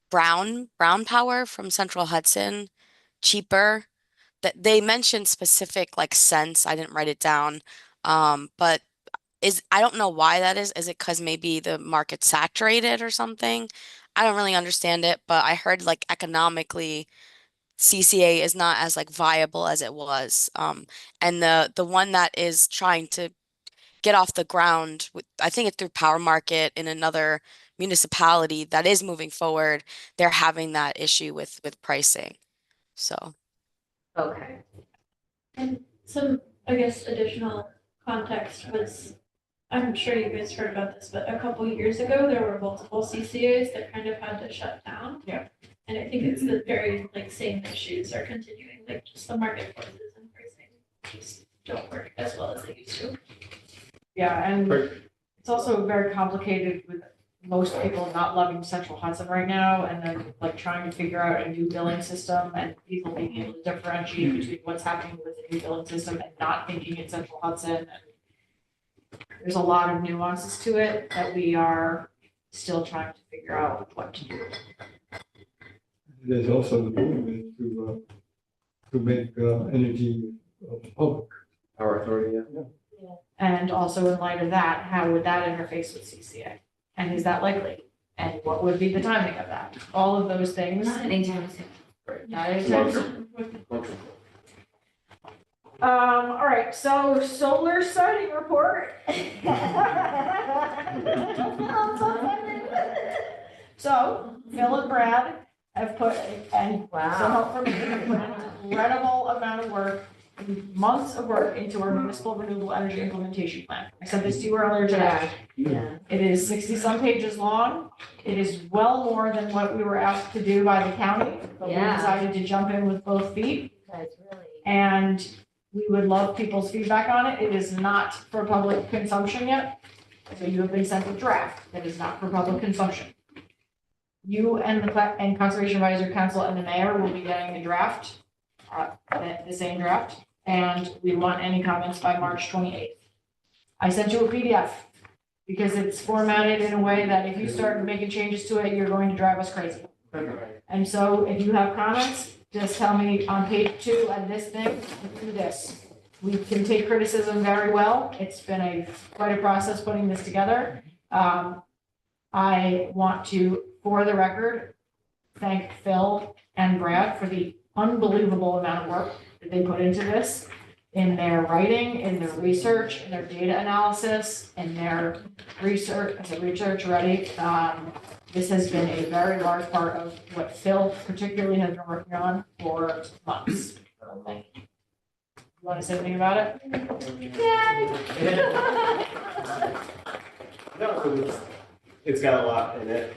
Brown Power from Central Hudson cheaper. That they mentioned specific like cents. I didn't write it down. But I don't know why that is. Is it because maybe the market's saturated or something? I don't really understand it, but I heard like economically CCA is not as like viable as it was. And the one that is trying to get off the ground with, I think it's through Power Market in another municipality that is moving forward. They're having that issue with pricing. So Okay. And some, I guess, additional context was, I'm sure you guys heard about this, but a couple years ago, there were multiple CCAs that kind of had to shut down. Yeah. And I think it's the very like same issues are continuing, like just the market forces and pricing just don't work as well as they used to. Yeah, and it's also very complicated with most people not loving Central Hudson right now, and then like trying to figure out a new billing system and people being able to differentiate between what's happening with the new billing system and not thinking it's Central Hudson. There's a lot of nuances to it that we are still trying to figure out what to do. There's also the movement to make energy public. Power authority, yeah. And also in light of that, how would that interface with CCA? And is that likely? And what would be the timing of that? All of those things. Not anytime soon. Not anytime soon. All right, so solar siting report. So Phil and Brad have put, and so help from me, have put an incredible amount of work, months of work into our municipal renewable energy implementation plan. I sent this to you earlier today. Yeah. It is 60-some pages long. It is well more than what we were asked to do by the county, but we Yeah. decided to jump in with both feet. That's really. And we would love people's feedback on it. It is not for public consumption yet. So you have been sent a draft that is not for public consumption. You and and Conservation Advisory Council and the mayor will be getting a draft, the same draft, and we want any comments by March 28th. I sent you a PDF because it's formatted in a way that if you start making changes to it, you're going to drive us crazy. And so if you have comments, just tell me on page 2 and this thing, do this. We can take criticism very well. It's been quite a process putting this together. I want to, for the record, thank Phil and Brad for the unbelievable amount of work that they put into this, in their writing, in their research, in their data analysis, in their research ready. This has been a very large part of what Phil particularly has been working on for months. You want to say anything about it? No, it's got a lot in it.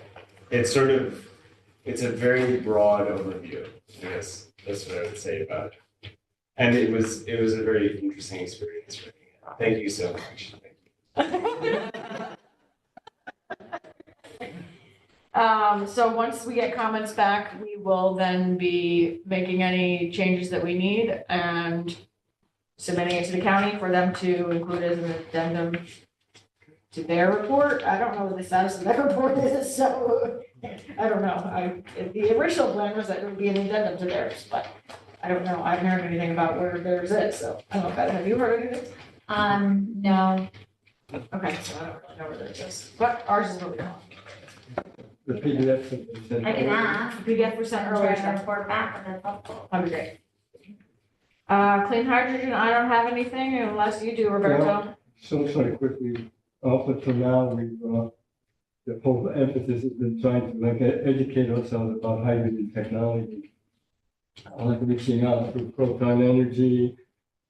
It's a very broad overview, I guess, that's what I would say about it. And it was a very interesting experience for me. Thank you so much. Thank you. So once we get comments back, we will then be making any changes that we need and submitting it to the county for them to include as an addendum to their report. I don't know what the status of their report is, so I don't know. The original plan was that it would be an addendum to theirs, but I don't know. I haven't heard anything about where theirs is, so I don't know. Beth, have you heard anything? No. Okay, so I don't really know where theirs is, but ours is really long. The PDF that they sent. I can ask. The PDF was sent I'll earlier. try to report back and that's helpful. That'd be great. Clean hydrogen, I don't have anything unless you do, Roberto. So quickly, up until now, the whole emphasis has been trying to like educate ourselves about hydrogen technology. Like reaching out through proton energy,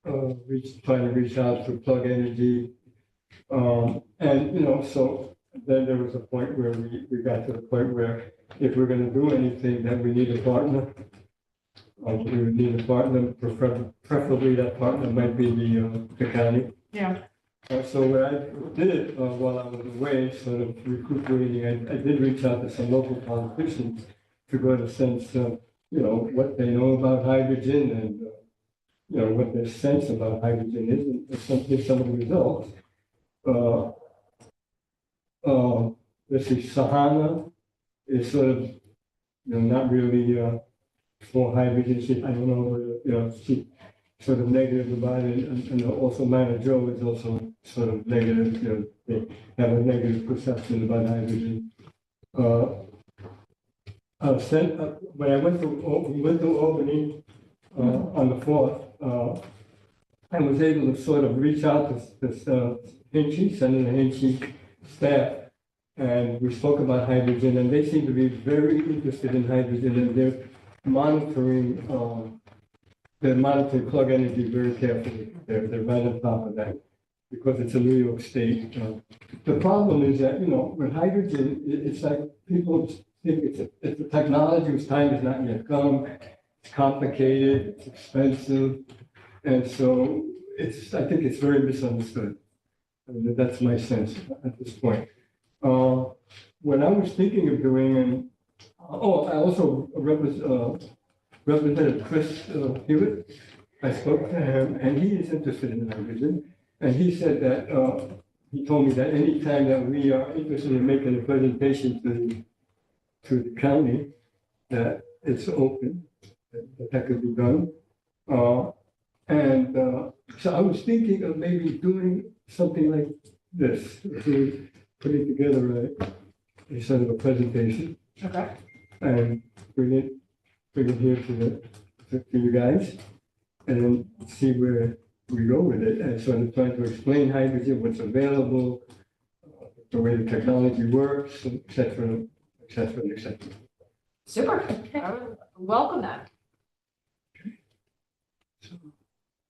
trying to reach out through plug energy. And, so then there was a point where we got to the point where if we're going to do anything, then we need a partner. We would need a partner, preferably that partner might be the county. Yeah. So what I did while I was away, sort of recuperating, I did reach out to some local politicians to get a sense of, what they know about hydrogen and, what their sense about hydrogen is, and some of the results. Let's see, Sahana is sort of, not really for hydrogen. I don't know, she sort of negative about it, and also Mount Joe is also sort of negative, they have a negative perception about hydrogen. When we went to Albany on the 4th, I was able to sort of reach out to Senator Hinchy staff, and we spoke about hydrogen, and they seem to be very interested in hydrogen, and they're monitoring plug energy very carefully. They're right on top of that because it's a New York State. The problem is that, with hydrogen, it's like people think it's a technology whose time has not yet come. It's complicated, it's expensive. And so I think it's very misunderstood. I mean, that's my sense at this point. What I was thinking of doing, I also Representative Chris Hewitt. I spoke to him, and he is interested in hydrogen. And he said that, he told me that anytime that we are interested in making a presentation to the county, that it's open, that could be done. So I was thinking of maybe doing something like this, putting together a sort of a presentation. Okay. And bring it here to you guys, and see where we go with it, and sort of trying to explain hydrogen, what's available, the way the technology works, et cetera, et cetera, et cetera. Super. I would welcome that.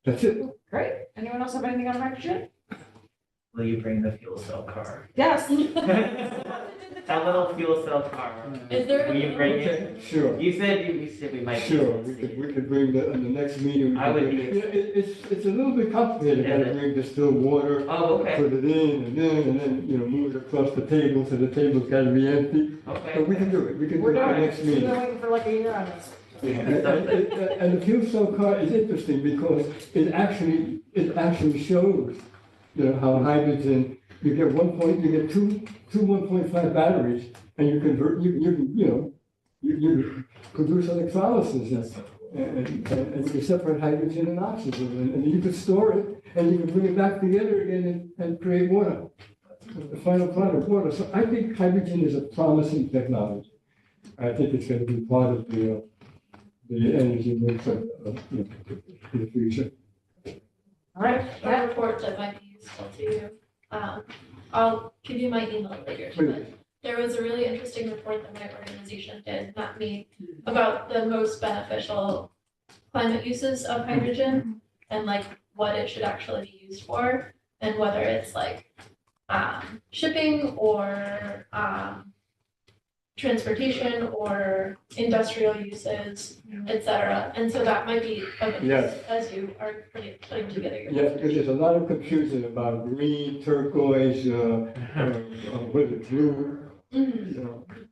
That's it. Great. Anyone else have anything on hydrogen? Will you bring the fuel cell car? Yes. That little fuel cell car. Is there? Will you bring it? Okay, sure. You said we might. Sure, we could bring the, in the next meeting. I would be- It's a little bit complicated, Is how to it? bring distilled water. Oh, okay, Put it in, and then, move it across the table, so the table's gotta be empty. okay. But we can do it, we can do We're it the doing next it. We've meeting. been waiting for like a year on this. And the fuel cell car is interesting because it actually shows, how hydrogen, you get two 1.5 batteries, and you convert, you produce electrolysis and you separate hydrogen and oxygen, and you can store it, and you can bring it back together again and create water, the final product, water. So I think hydrogen is a promising technology. I think it's going to be part of the energy mix of the future. All right. I have a report that might be useful to you. I'll give you my email later, but there was a really interesting report that my organization did, not me, about the most beneficial climate uses of hydrogen and like what it should actually be used for, and whether it's like shipping or transportation or industrial uses, et cetera. And so that might be of interest as you are putting together your. Yes, because there's a lot of confusion about green, turquoise, what is blue,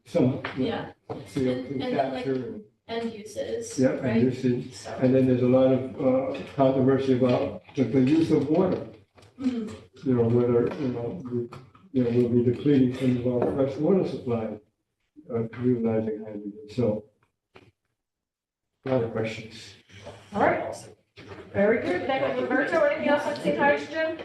some. Yeah. CO2 And then, like, capture. end uses, Yeah, right? and usage. So, And then there's a lot of controversy about the use of water. mhm. Whether, we'll be depleting some of our fresh water supply, utilizing hydrogen. So, a lot of questions. All right. Very good. Thank you, Roberto. Anything else on clean hydrogen?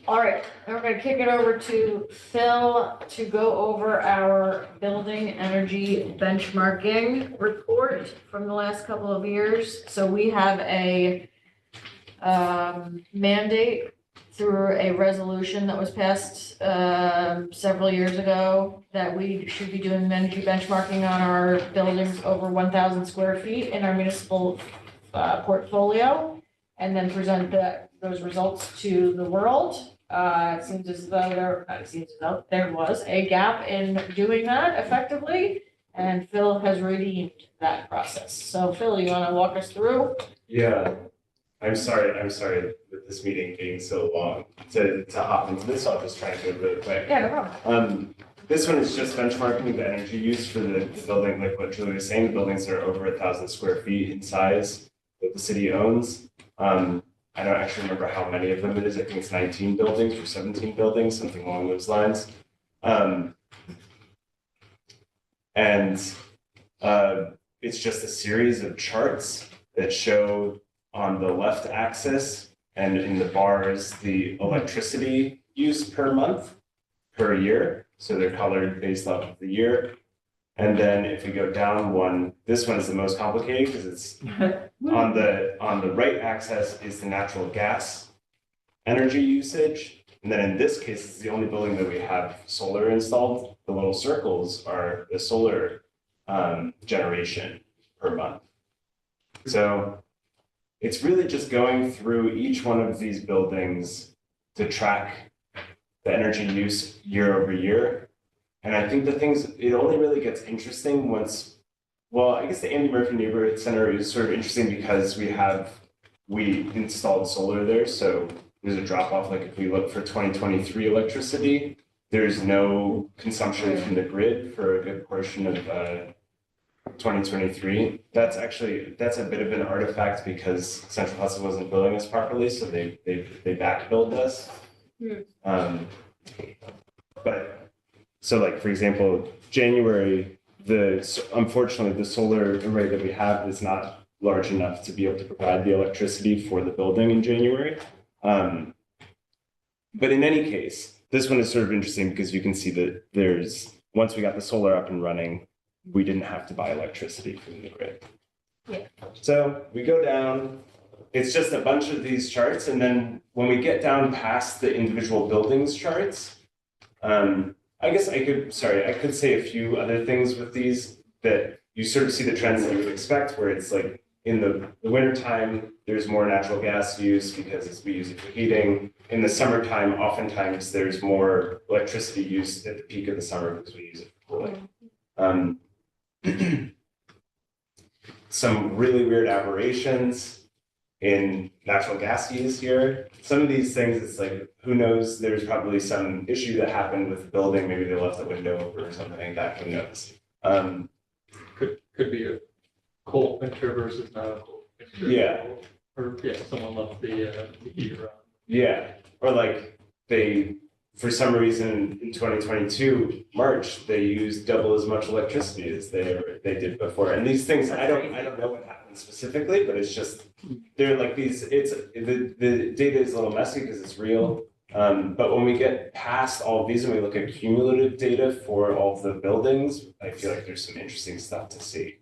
All right, then we're gonna kick it over to Phil to go over our building energy benchmarking report from the last couple of years. So we have a mandate through a resolution that was passed several years ago that we should be doing energy benchmarking on our buildings over 1,000 square feet in our municipal portfolio, and then present those results to the world. It seems as though there was a gap in doing that effectively, and Phil has redeemed that process. So Phil, you want to walk us through? Yeah, I'm sorry with this meeting being so long to hop into this, I'll just try and do it really quick. Yeah, no problem. This one is just benchmarking the energy use for the building, like what Julie was saying, the buildings are over 1,000 square feet in size that the city owns. I don't actually remember how many of them it is. I think it's 19 buildings or 17 buildings, something along those lines. It's just a series of charts that show on the left axis and in the bars, the electricity use per month, per year. So they're colored based off of the year. And then if we go down one, this one is the most complicated because it's on the right axis is the natural gas energy usage. And then in this case, it's the only building that we have solar installed. The little circles are the solar generation per month. So it's really just going through each one of these buildings to track the energy use year over year. And I think it only really gets interesting once, well, I guess the Andy Murphy Neighborhood Center is sort of interesting because we installed solar there. So there's a drop off, like if we look for 2023 electricity, there's no consumption from the grid for a good portion of 2023. That's a bit of an artifact because Central Hudson wasn't billing us properly, so they back billed us. But so like, for example, January, unfortunately, the solar array that we have is not large enough to be able to provide the electricity for the building in January. But in any case, this one is sort of interesting because you can see that once we got the solar up and running, we didn't have to buy electricity from the grid. Yeah. So we go down, it's just a bunch of these charts. And then when we get down past the individual buildings charts, I guess I could say a few other things with these that you sort of see the trends that you would expect, where it's like in the wintertime, there's more natural gas use because we use it for heating. In the summertime, oftentimes there's more electricity use at the peak of the summer because we use it for cooling. Some really weird aberrations in natural gas use here. Some of these things, it's like, who knows, there's probably some issue that happened with the building, maybe they left the window open or something like that, who knows? Could be a cold winter versus not a cold winter. Yeah. Or, someone left the heater on. Yeah, or like for some reason in 2022, March, they used double as much electricity as they did before. And these things, I don't know what happened specifically, but it's just, they're like these, the data is a little messy because it's real. But when we get past all of these and we look at cumulative data for all of the buildings, I feel like there's some interesting stuff to see.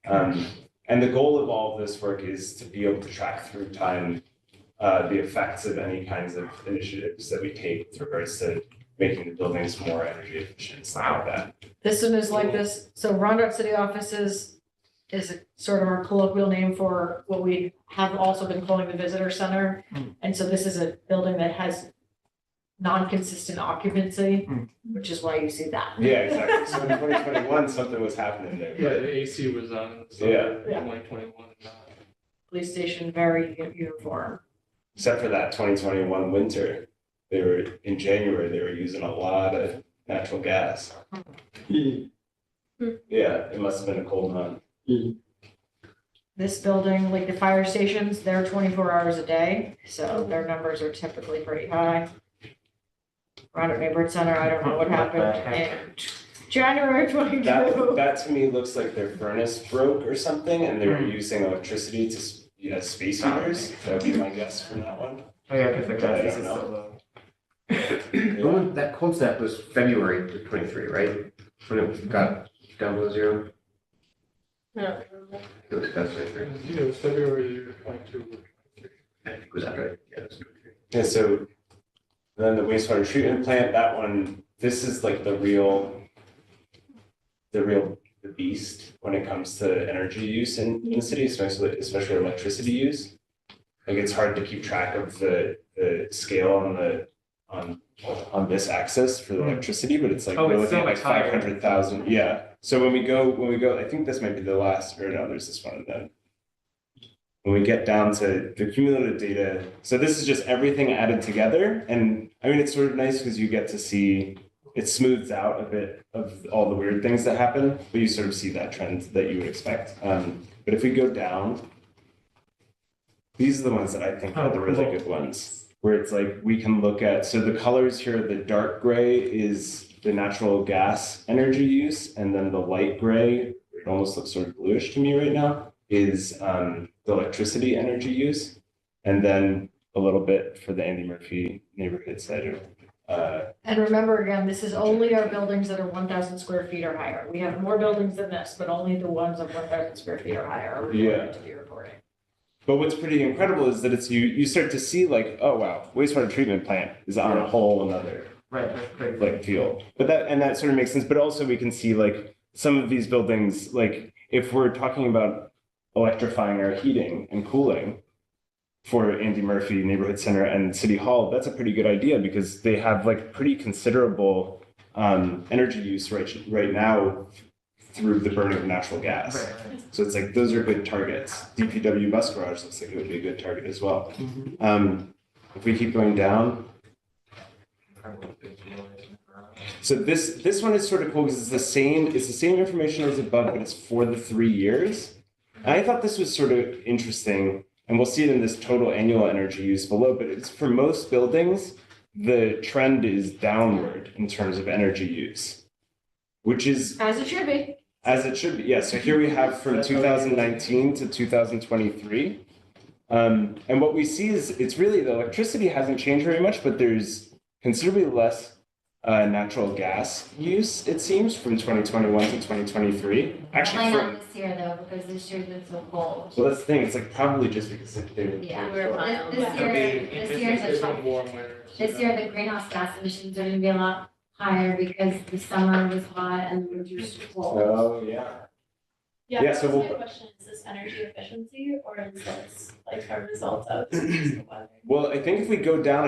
And the goal of all of this work is to be able to track through time the effects of any kinds of initiatives that we take with regards to making the buildings more energy efficient, stuff like that. This one is like this. So Rondout City Offices is sort of our colloquial name for what we have also been calling the visitor center. And so this is a building that has non-consistent occupancy, which is why you see that. Yeah, exactly. So in 2021, something was happening there. Yeah, the AC was on. Yeah. 2021. Police station, very uniform. Except for that 2021 winter, in January, they were using a lot of natural gas. Yeah, it must have been a cold month. This building, like the fire stations, they're 24 hours a day, so their numbers are typically pretty high. Rondout Neighborhood Center, I don't know what happened in January 22. That to me looks like their furnace broke or something, and they were using electricity to space heaters. That would be my guess from that one. Oh, yeah, because the gas I is don't so know. low. One, that cold snap was February of 23, right? When it got down below zero? No. It was about 23. It was February 22. I think it was after, yeah, it was 23. Yeah, so then the wastewater treatment plant, that one, this is like the beast when it comes to energy use in the city, especially electricity use. Like it's hard to keep track of the scale on this axis for the electricity, but it's like we're looking at like 500,000. Yeah. So when we go, I think this might be the last, or no, there's this one of them. when we get down to the cumulative data, so this is just everything added together. And I mean, it's sort of nice because you get to see, it smooths out a bit of all the weird things that happen, but you sort of see that trend that you would expect. But if we go down, these are the ones that I think are the really good ones, where it's like we can look at, so the colors here, the dark gray is the natural gas energy use, and then the light gray, it almost looks sort of bluish to me right now, is the electricity energy use. And then a little bit for the Andy Murphy neighborhood side. And remember, again, this is only our buildings that are 1,000 square feet or higher. We have more buildings than this, but only the ones of 1,000 square feet or higher are required to be reporting. But what's pretty incredible is that it's you start to see like, oh wow, wastewater treatment plant is on a whole another like field. But that sort of makes sense. But also we can see like some of these buildings, like if we're talking about electrifying our heating and cooling for Andy Murphy Neighborhood Center and City Hall, that's a pretty good idea because they have like pretty considerable energy use right now through the burning of natural gas. So it's like, those are good targets. DPW bus garage looks like it would be a good target as well. If we keep going down. So this one is sort of cool because it's the same information as above, but it's for the 3 years. And I thought this was sort of interesting, and we'll see it in this total annual energy use below, but it's for most buildings, the trend is downward in terms of energy use, which is As it should be. as it should be. Yeah, so here we have from 2019 to 2023. And what we see is it's really the electricity hasn't changed very much, but there's considerably less natural gas use, it seems, from 2021 to 2023. Actually, Probably not this year though, because this year's been so cold. so that's the thing, it's like probably just because they Yeah, We're fine. This year the greenhouse gas emissions are gonna be a lot higher because the summer was hot and the winter's cold. Oh, yeah. Yeah, Yeah, that so was my we'll- question, is this energy efficiency or is this like a result of just the weather? Well, I think if we go down,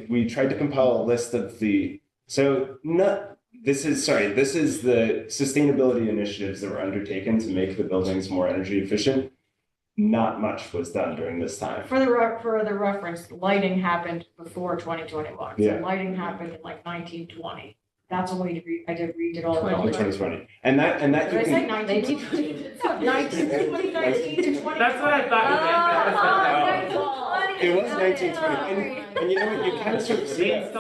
we tried to compile a list of this is the sustainability initiatives that were undertaken to make the buildings more energy efficient. Not much was done during this time. For the reference, lighting happened before 2021. So Yeah. lighting happened in like 1920. That's when I redid all the Like buildings. 2020. And that Did I you say can, 1920? 2019 to 2020. That's what I thought you meant. it was 1920. And you know what, you kind of sort of see that.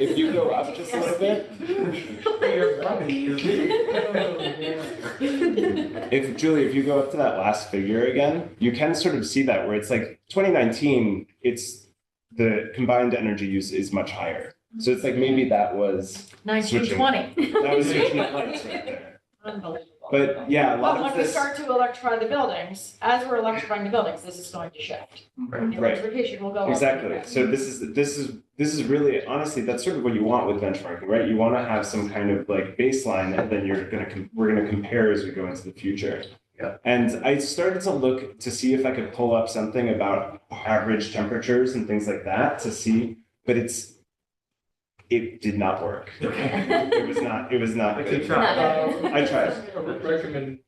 If you go up just a little bit, if you go up to that last figure again, you can sort of see that where it's like 2019, it's the combined energy use is much higher. So it's like maybe that was 1920. that was switching the lights right there. Unbelievable. But yeah, a lot But when of we this. start to electrify the buildings, as we're electrifying the buildings, this is going to shift. The Right. electrification will go up. Exactly. So this is really, honestly, that's sort of what you want with benchmarking, right? You want to have some kind of like baseline and then we're gonna compare as we go into the future. Yeah. And I started to look to see if I could pull up something about average temperatures and things like that to see, but it did not work. It was not good. I tried. Recommend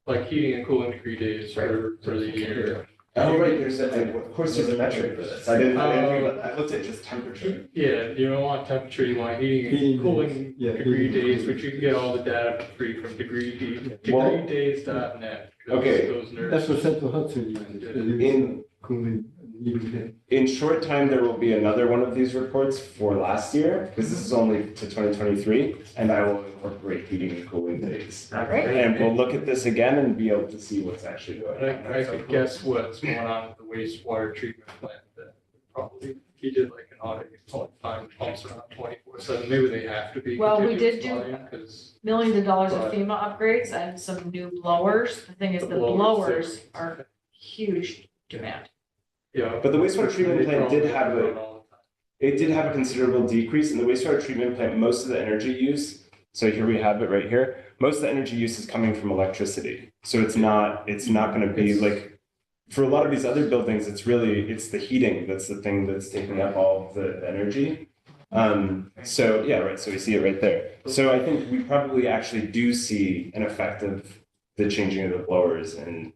like heating and cooling degree days for the year. Oh, right, of course there's a metric for this. I didn't think about that. I looked at just temperature. Yeah, you don't want temperature, you want heating and cooling degree days, which you can get all the data for free from degreedays.net. Okay. That's what Central Hudson uses. Cooling. In short time, there will be another one of these reports for last year, because this is only to 2023, and I will incorporate heating and cooling days. And we'll look at this again and be able to see what's actually going on. I could guess what's going on with the wastewater treatment plant that probably, he did like an audit, he's probably finding pumps around 24/7, maybe they have to be. Well, we did continuous do volume, 'cause millions of dollars of But- FEMA upgrades and some new blowers. The thing is, The the blowers, blowers are huge demand. Yeah. But the wastewater treatment They plant did probably have run all the time. it did have a considerable decrease in the wastewater treatment plant. Most of the energy use, so here we have it right here, most of the energy use is coming from electricity. So it's not going to be like, for a lot of these other buildings, it's the heating that's the thing that's taking up all of the energy. So yeah, right, so we see it right there. So I think we probably actually do see an effect of the changing of the blowers and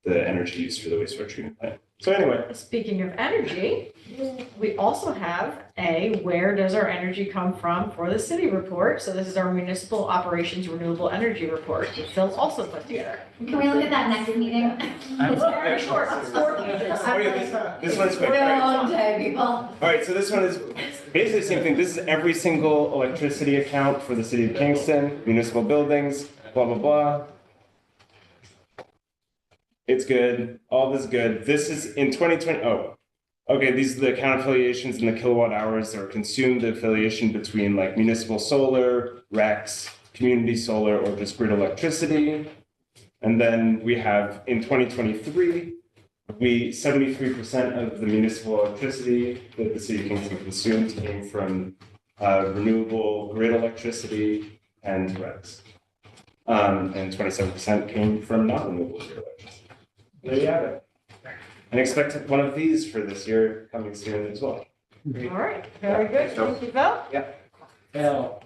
the energy use for the wastewater treatment plant. So anyway, Speaking of energy, we also have a where does our energy come from for the city report. So this is our municipal operations renewable energy report that Phil also put together. Can we look at that next meeting? It's very short, it's 4 pages. Oh, yeah, this one's quick, Been a right? long day, people. All right, so this one is basically the same thing. This is every single electricity account for the city of Kingston, municipal buildings, blah, blah, blah. It's good. All this is good. This is in 2020. Oh, okay. These are the account affiliations and the kilowatt hours that are consumed, the affiliation between like municipal solar, RECs, community solar, or just grid electricity. And then we have in 2023, 73% of the municipal electricity that the city of Kingston consumed came from renewable grid electricity and RECs. And 27% came from non-renewable grid electricity. There you have it. And expect one of these for this year coming soon as well. All right, very good. Thank you, Phil. Phil,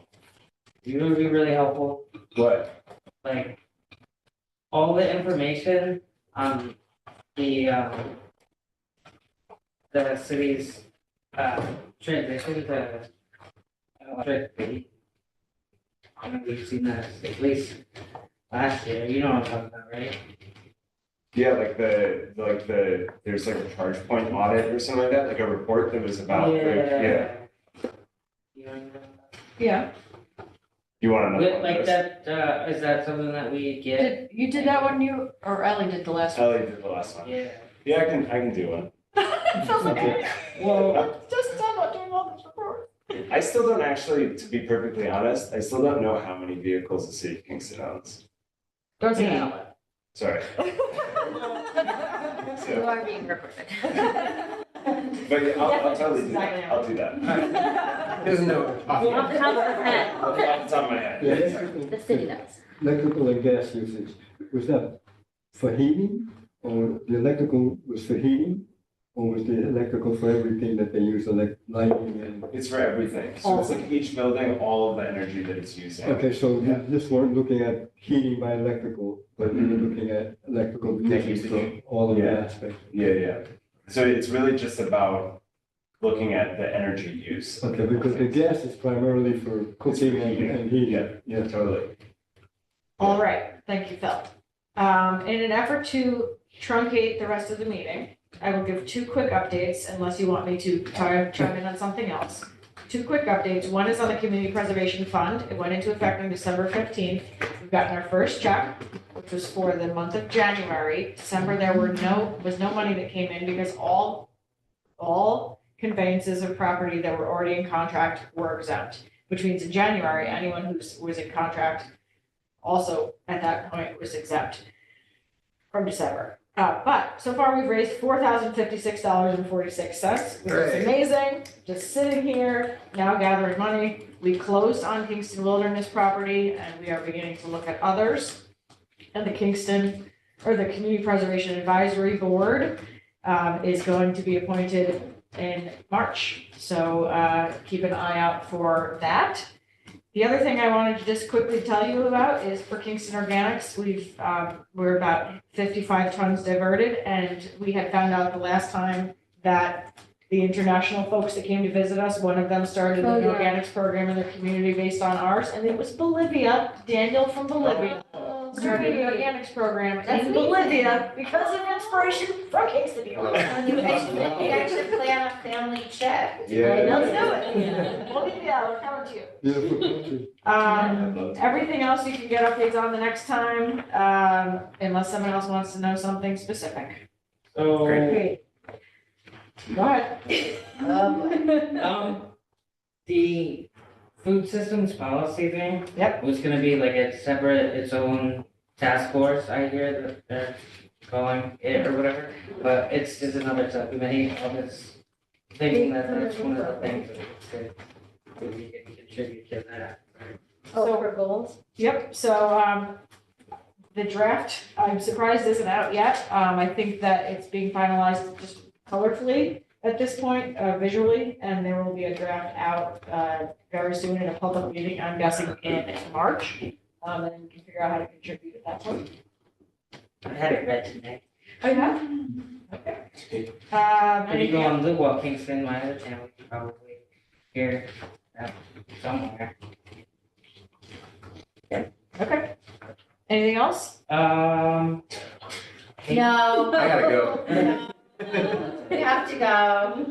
you would be really helpful, What? like, all the information on the city's, transition to electricity. I know we've seen that at least last year, you know what I'm talking about, right? Yeah, like there's like a charge point audit or something like that, like a report that was about, yeah. You know, Yeah. You want to know? With, like that, is that something that we get? You did that one, or Ellie did the last one? Ellie did the last one. Yeah. Yeah, I can do one. Phil's like, Okay. Well, just done not doing all this report. I still don't actually, to be perfectly honest, I still don't know how many vehicles the city of Kingston owns. Don't say that. Sorry. You are being recorded. But yeah, I'll totally do Exactly. that. I'll do that. There's no. You have to have a pen. Off the top of my head. The electrical, The city knows. electrical and gas usage, was that for heating? Or the electrical was for heating? Or was the electrical for everything that they use, like lighting and? It's for everything. So it's like each building, all of the energy that it's using. Okay, so you just weren't looking at heating by electrical, but you were looking at electrical usage for all of the Yeah. aspects. Yeah. So it's really just about looking at the energy use. Okay, because the gas is primarily for cooking and heating. Yeah, totally. All right, thank you, Phil. In an effort to truncate the rest of the meeting, I will give 2 quick updates unless you want me to chime in on something else. 2 quick updates. One is on the Community Preservation Fund. It went into effect on December 15th. We've gotten our first check, which was for the month of January. December, there was no money that came in because all conveyances of property that were already in contract were exempt, which means in January, anyone who was in contract also at that point was exempt from December. But so far we've raised $4,056.46, which is amazing. Just sitting here, now gathering money. We closed on Kingston Wilderness property and we are beginning to look at others. And the Community Preservation Advisory Board is going to be appointed in March. So keep an eye out for that. The other thing I wanted to just quickly tell you about is for Kingston Organics, we're about 55 tons diverted, and we had found out the last time that the international folks that came to visit us, one of them started an organics program in their community based on ours, and it was Bolivia. Daniel from Bolivia started an organics program in Bolivia because of inspiration from Kingston. You guys should plan a family trip. Yeah. Let's do it. Bolivia, we're coming to you. Beautiful country. Everything else you can get updates on the next time, unless someone else wants to know something specific. So, Great. Go ahead. the food systems policy thing. Yep. Was gonna be like a separate, its own task force, I hear that they're calling it or whatever, but it's just another subcommittee. I was thinking that that's one of the things that we can contribute to that. Oh, for goals? Yep, so, the draft, I'm surprised isn't out yet. I think that it's being finalized just colorfully at this point, visually, and there will be a draft out, very soon in a public meeting, I'm guessing in March. And then we can figure out how to contribute at that point. I had it read today. Oh, yeah? Okay. If you go Any, on the, well, Kingston, my other channel, you probably hear that somewhere. okay. Anything else? No. I gotta go. We have to go.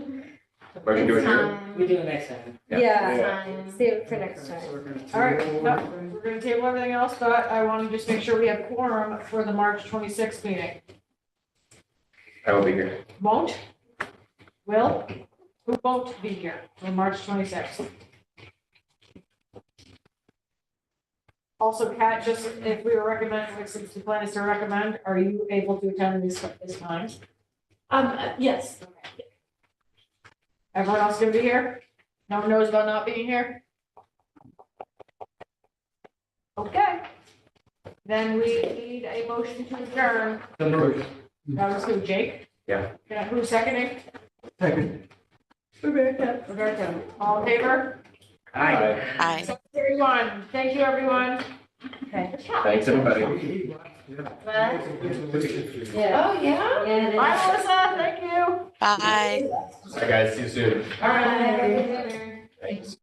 Motion to It's adjourn? time. We do it next time. It's time. Save it for next time. All right, no, we're gonna table everything else, but I want to just make sure we have quorum for the March 26th meeting. I will be here. Won't? Will? Who won't be here for March 26th? Also, Kat, just if we were recommending, like, since the plan is to recommend, are you able to attend this time? Yes. Everyone else gonna be here? No one knows about not being here? Okay. Then we need a motion to adjourn. So moved. That was who, Jake? Yeah. Yeah, who's seconding? Second. Roberta. All in favor? Aye. Aye. 31. Thank you, everyone. Okay. Thanks, everybody. What? Yeah. Oh, yeah? Bye, Melissa. Thank you. Bye. Bye, guys. See you soon. All right. Thanks.